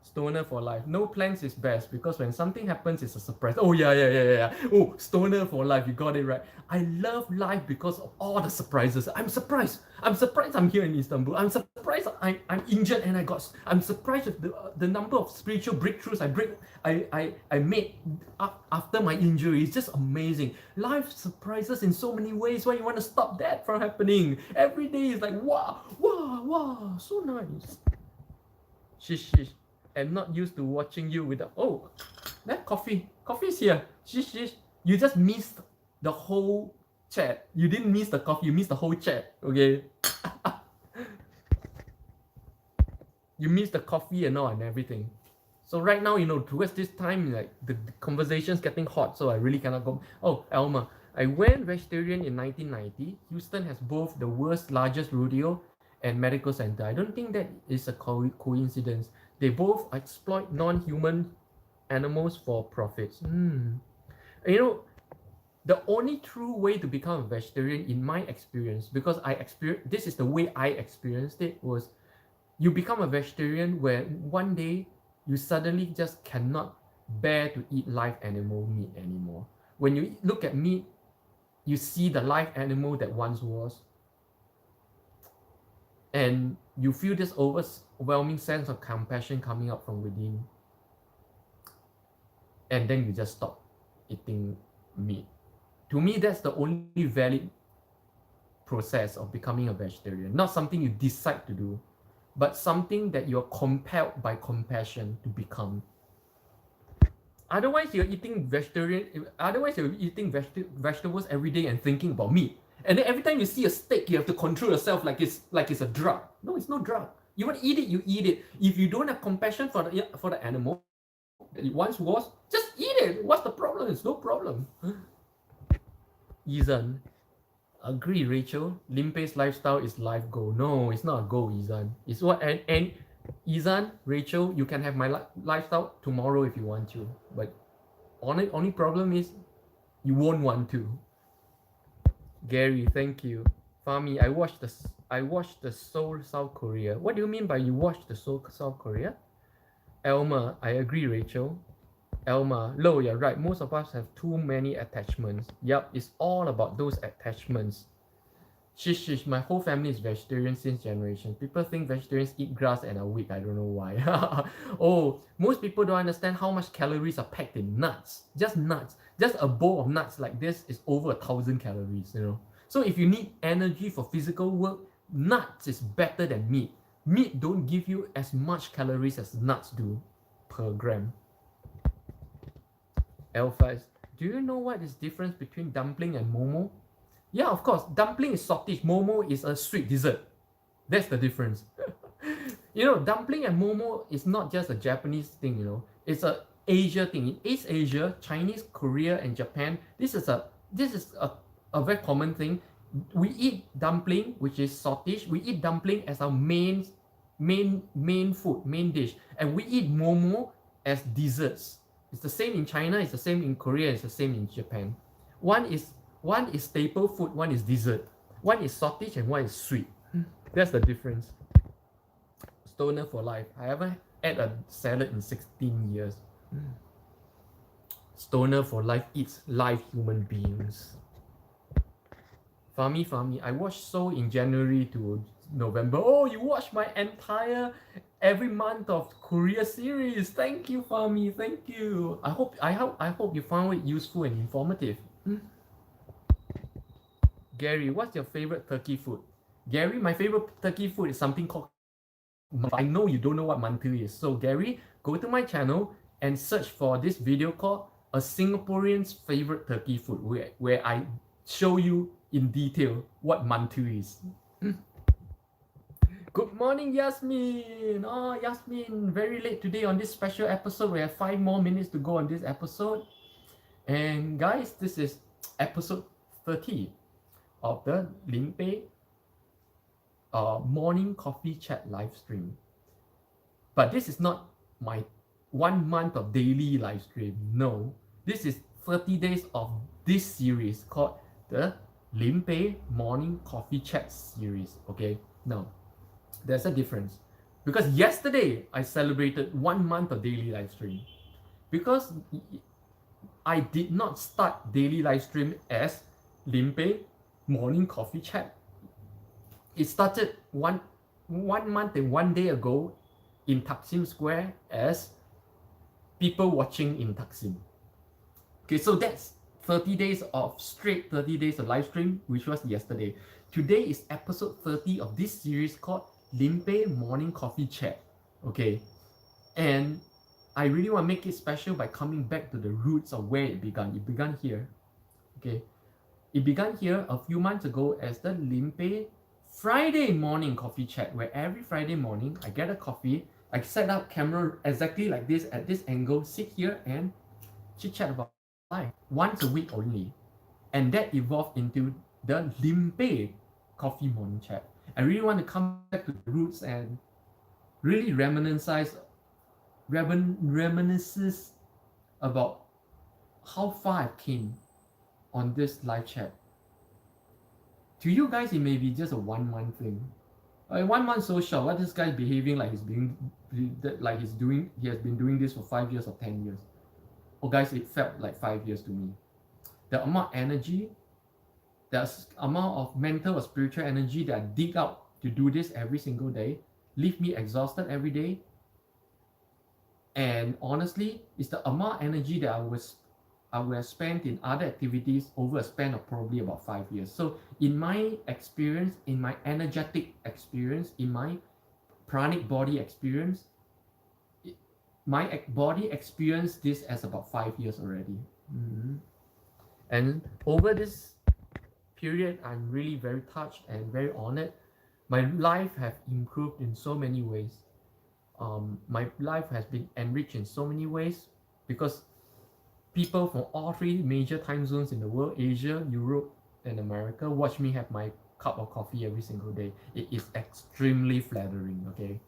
Stoner for life. No plans is best because when something happens, it's a surprise. Oh, yeah. Oh, stoner for life. You got it right. I love life because of all the surprises. I'm surprised. I'm here in Istanbul. I'm surprised I'm injured and I'm surprised with the number of spiritual breakthroughs I made after my injury. It's just amazing. Life surprises in so many ways. Why you want to stop that from happening? Every day is like, wow, so nice. Shish. I'm not used to watching you without. Oh, that coffee's here. Shish. You just missed the whole chat. You didn't miss the coffee. You missed the whole chat. Okay. You missed the coffee and all and everything. So right now, towards this time, like the conversation's getting hot. So I really cannot go. Oh, Alma, I went vegetarian in 1990. Houston has both the world's largest rodeo and medical center. I don't think that is a coincidence. They both exploit non-human animals for profits. The only true way to become a vegetarian, in my experience, because this is the way I experienced it, was you become a vegetarian where one day you suddenly just cannot bear to eat live animal meat anymore. When you look at meat, you see the live animal that once was, and you feel this overwhelming sense of compassion coming up from within, and then you just stop eating meat. To me, that's the only valid process of becoming a vegetarian. Not something you decide to do, but something that you're compelled by compassion to become. Otherwise, you're eating vegetables every day and thinking about meat. And then every time you see a steak, you have to control yourself like it's a drug. No, it's no drug. You want to eat it, you eat it. If you don't have compassion for the animal that it once was, just eat it. What's the problem? It's no problem. Ezann, agree, Rachel. Limpeh's lifestyle is life goal. No, it's not a goal, Ezann. It's what and Ezann, Rachel, you can have my lifestyle tomorrow if you want to, but only problem is you won't want to. Gary, thank you. Fahmi, I watched the Seoul, South Korea. What do you mean by you watched the Seoul, South Korea? Alma, I agree, Rachel. Alma, Lo, you're right. Most of us have too many attachments. Yup, it's all about those attachments. Shish, my whole family is vegetarian since generations. People think vegetarians eat grass and are weak. I don't know why. Oh, most people don't understand how much calories are packed in nuts. Just nuts. Just a bowl of nuts like this is over 1,000 calories, So if you need energy for physical work, nuts is better than meat. Meat don't give you as much calories as nuts do per gram. Alfaiz, do you know what is the difference between dumpling and momo? Yeah, of course. Dumpling is saltish. Momo is a sweet dessert. That's the difference. Dumpling and momo is not just a Japanese thing, It's a Asia thing. In East Asia, Chinese, Korea, and Japan, this is a very common thing. We eat dumpling, which is saltish. We eat dumpling as our main food, main dish. And we eat momo as desserts. It's the same in China, it's the same in Korea, it's the same in Japan. One is staple food, one is dessert. One is saltish and one is sweet. That's the difference. Stoner for life. I haven't had a salad in 16 years. Stoner for life eats live human beings. Fahmi, I watched Seoul in January to November. Oh, you watched my entire every month of Korea series. Thank you, Fahmi. Thank you. I hope you found it useful and informative. Gary, what's your favorite turkey food? Gary, my favorite turkey food is something called. I know you don't know what mantu is. So Gary, go to my channel and search for this video called A Singaporean's Favorite Turkey Food, where I show you in detail what mantu is. Good morning, Yasmin. Oh, Yasmin, very late today on this special episode. We have 5 more minutes to go on this episode. And guys, this is episode 30 of the Limpeh Morning Coffee Chat live stream. But this is not my 1 month of daily live stream. No, this is 30 days of this series called the Limpeh Morning Coffee Chat series. Okay, now there's a difference because yesterday I celebrated 1 month of daily live stream because I did not start daily live stream as Limpeh Morning Coffee Chat. It started one month and 1 day ago in Taksim Square as people watching in Taksim. Okay, so that's 30 days of straight 30 days of live stream, which was yesterday. Today is episode 30 of this series called Limpeh Morning Coffee Chat. Okay, and I really want to make it special by coming back to the roots of where it began. It began here. Okay, it began here a few months ago as the Limpeh Friday Morning Coffee Chat, where every Friday morning I get a coffee, I set up camera exactly like this at this angle, sit here and chit chat about life once a week only. And that evolved into the Limpeh Coffee Morning Chat. I really want to come back to the roots and really reminisces about how far I've came on this live chat. To you guys, it may be just a 1 month thing. 1 month so short. What this guy behaving like he has been doing this for 5 years or 10 years. Oh guys, it felt like 5 years to me. The amount of energy, the amount of mental or spiritual energy that I dig out to do this every single day, leave me exhausted every day. And honestly, it's the amount of energy that I would have spent in other activities over a span of probably about 5 years. So in my experience, in my energetic experience, in my pranic body experience, my body experienced this as about 5 years already. And over this period, I'm really very touched and very honored. My life has improved in so many ways. My life has been enriched in so many ways because people from all 3 major time zones in the world, Asia, Europe, and America, watch me have my cup of coffee every single day. It is extremely flattering, okay?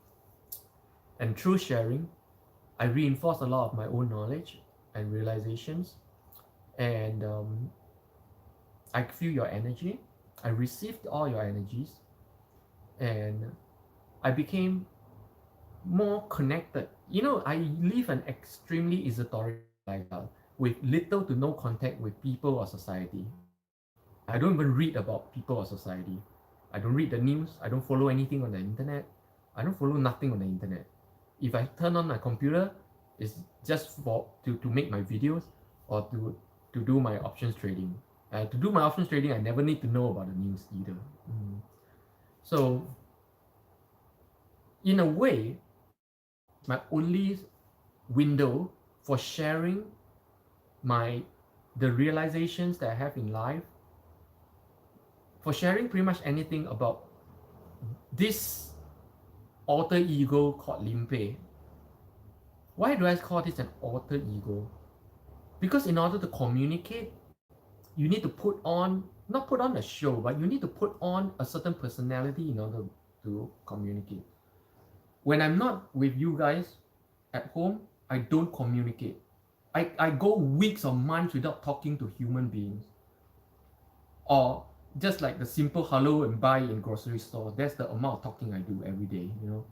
And through sharing, I reinforce a lot of my own knowledge and realizations. And I feel your energy. I received all your energies. And I became more connected. You know, I live an extremely esoteric lifestyle with little to no contact with people or society. I don't even read about people or society. I don't read the news. I don't follow anything on the internet. I don't follow nothing on the internet. If I turn on my computer, it's just to make my videos or to do my options trading. To do my options trading, I never need to know about the news either. So, in a way, my only window for sharing the realizations that I have in life, for sharing pretty much anything about this alter ego called Limpeh. Why do I call this an alter ego? Because in order to communicate, you need to not put on a show, but you need to put on a certain personality in order to communicate. When I'm not with you guys at home, I don't communicate. I go weeks or months without talking to human beings. Or just like the simple hello and bye in grocery stores, that's the amount of talking I do every day, you know.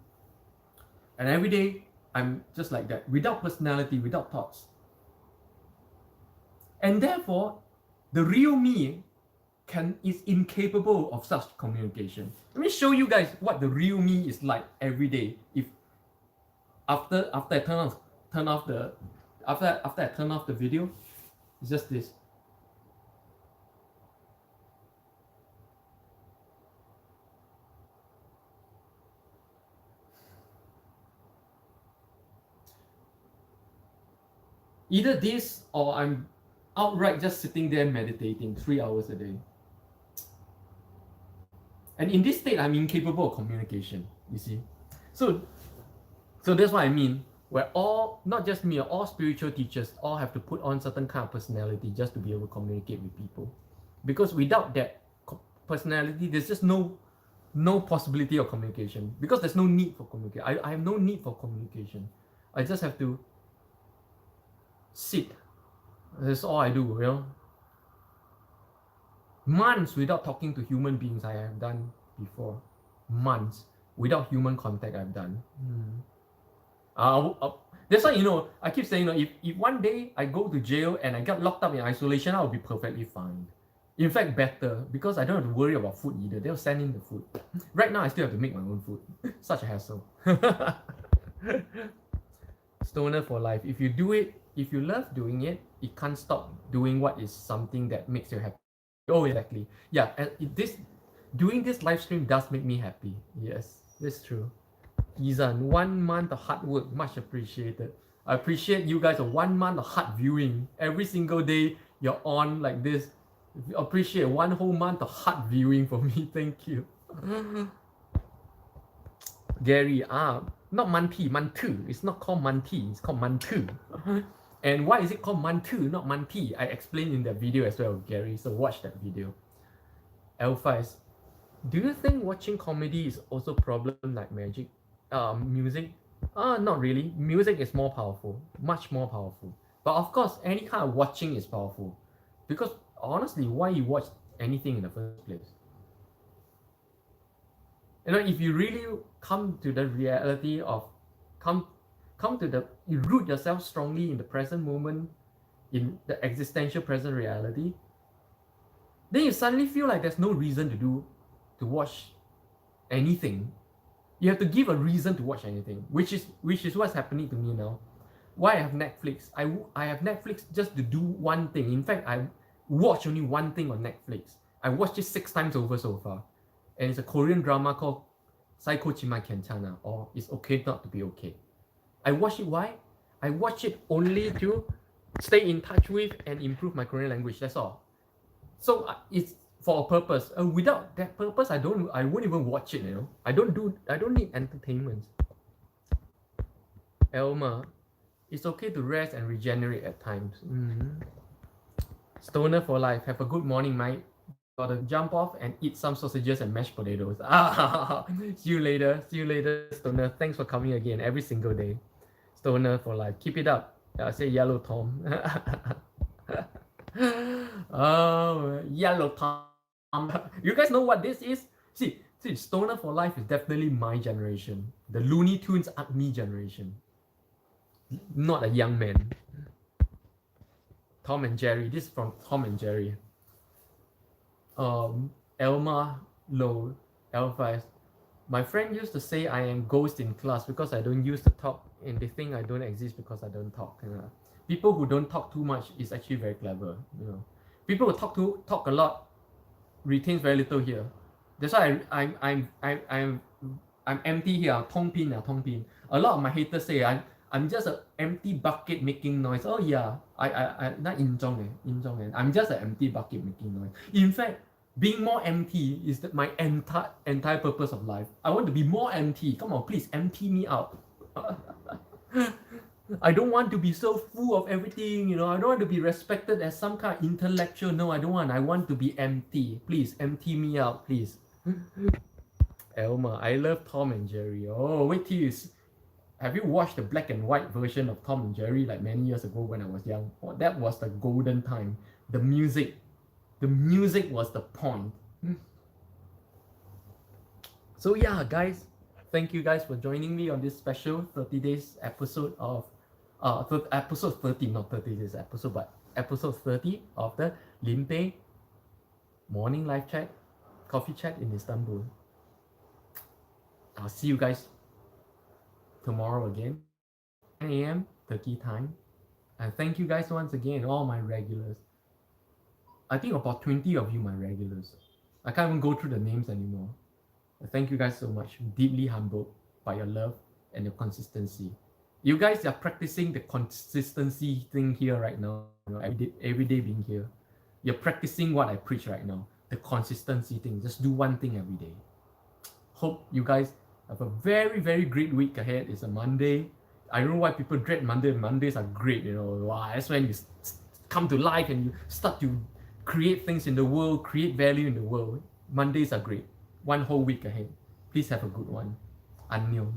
And every day I'm just like that, without personality, without thoughts. And therefore, the real me is incapable of such communication. Let me show you guys what the real me is like every day. If after I turn off the video, it's just this. Either this or I'm outright just sitting there meditating 3 hours a day. And in this state, I'm incapable of communication, you see. So that's what I mean. Where all, not just me, all spiritual teachers all have to put on certain kind of personality just to be able to communicate with people. Because without that personality, there's just no possibility of communication. Because there's no need for communication. I have no need for communication. I just have to sit. That's all I do, you know. Months without talking to human beings I have done before. Months without human contact I've done. That's why, you know, I keep saying, you know, if one day I go to jail and I get locked up in isolation, I'll be perfectly fine. In fact, better, because I don't have to worry about food either. They'll send in the food. Right now, I still have to make my own food. Such a hassle. Stoner for life. If you do it, if you love doing it, you can't stop doing what is something that makes you happy. Oh, exactly. Yeah, and doing this live stream does make me happy. Yes, that's true. Ezann, 1 month of hard work, much appreciated. I appreciate you guys, 1 month of hard viewing. Every single day you're on like this. Appreciate 1 whole month of hard viewing for me. Thank you. Gary, not Manti, Mantu. It's not called Manti, it's called Mantu. And why is it called Mantu, not Manti? I explained in that video as well, Gary. So watch that video. Alfaiz, do you think watching comedy is also a problem like music? Not really. Music is more powerful, much more powerful. But of course, any kind of watching is powerful. Because honestly, why you watch anything in the first place? You know, if you really come to the reality of, you root yourself strongly in the present moment, in the existential present reality, then you suddenly feel like there's no reason to watch anything. You have to give a reason to watch anything, which is what's happening to me now. Why I have Netflix? I have Netflix just to do one thing. In fact, I watch only one thing on Netflix. I watched it 6 times over so far, and it's a Korean drama called Psycho Chima Kenchana, or It's Okay Not to Be Okay. I watch it. Why? I watch it only to stay in touch with and improve my Korean language. That's all. So it's for a purpose. Without that purpose, I won't even watch it. You know, I don't need entertainment. Alma, it's okay to rest and regenerate at times. Stoner for life. Have a good morning, mate. Gotta jump off and eat some sausages and mashed potatoes. See you later. See you later, Stoner. Thanks for coming again every single day. Stoner for life. Keep it up. I say yellow Tom. Oh, yellow Tom. You guys know what this is? See, Stoner for life is definitely my generation. The Looney Tunes Acme generation. Not a young man. Tom and Jerry. This is from Tom and Jerry. Elma Low, Alfaiz. My friend used to say I am ghost in class because I don't use to talk, and they think I don't exist because I don't talk. People who don't talk too much is actually very clever. You know, people who talk a lot retains very little here. That's why I'm empty here. Tong pin. A lot of my haters say I'm just an empty bucket making noise. Oh yeah, I not I'm just an empty bucket making noise. In fact, being more empty is my entire purpose of life. I want to be more empty. Come on, please empty me out. I don't want to be so full of everything, you know. I don't want to be respected as some kind of intellectual. No, I don't want. I want to be empty. Please empty me out, please. Elma, I love Tom and Jerry. Oh, wait till you have you watched the black and white version of Tom and Jerry like many years ago when I was young? Oh, that was the golden time. The music was the point. So yeah, guys, thank you guys for joining me on this special 30 days episode of episode 30, not 30 days episode, but episode 30 of the Limpeh Morning Live Chat Coffee Chat in Istanbul. I'll see you guys tomorrow again, 9 a.m. Turkey time. And thank you guys once again, all my regulars. I think about 20 of you, my regulars. I can't even go through the names anymore. Thank you guys so much. I'm deeply humbled by your love and your consistency. You guys are practicing the consistency thing here right now. You know, every day being here. You're practicing what I preach right now. the consistency thing. Just do one thing every day. Hope you guys have a very, very great week ahead. It's a Monday. I don't know why people dread Monday. Mondays are great, you know. Wow, that's when you come to life and you start to create things in the world, create value in the world. Mondays are great. One whole week ahead. Please have a good one. Annyeong.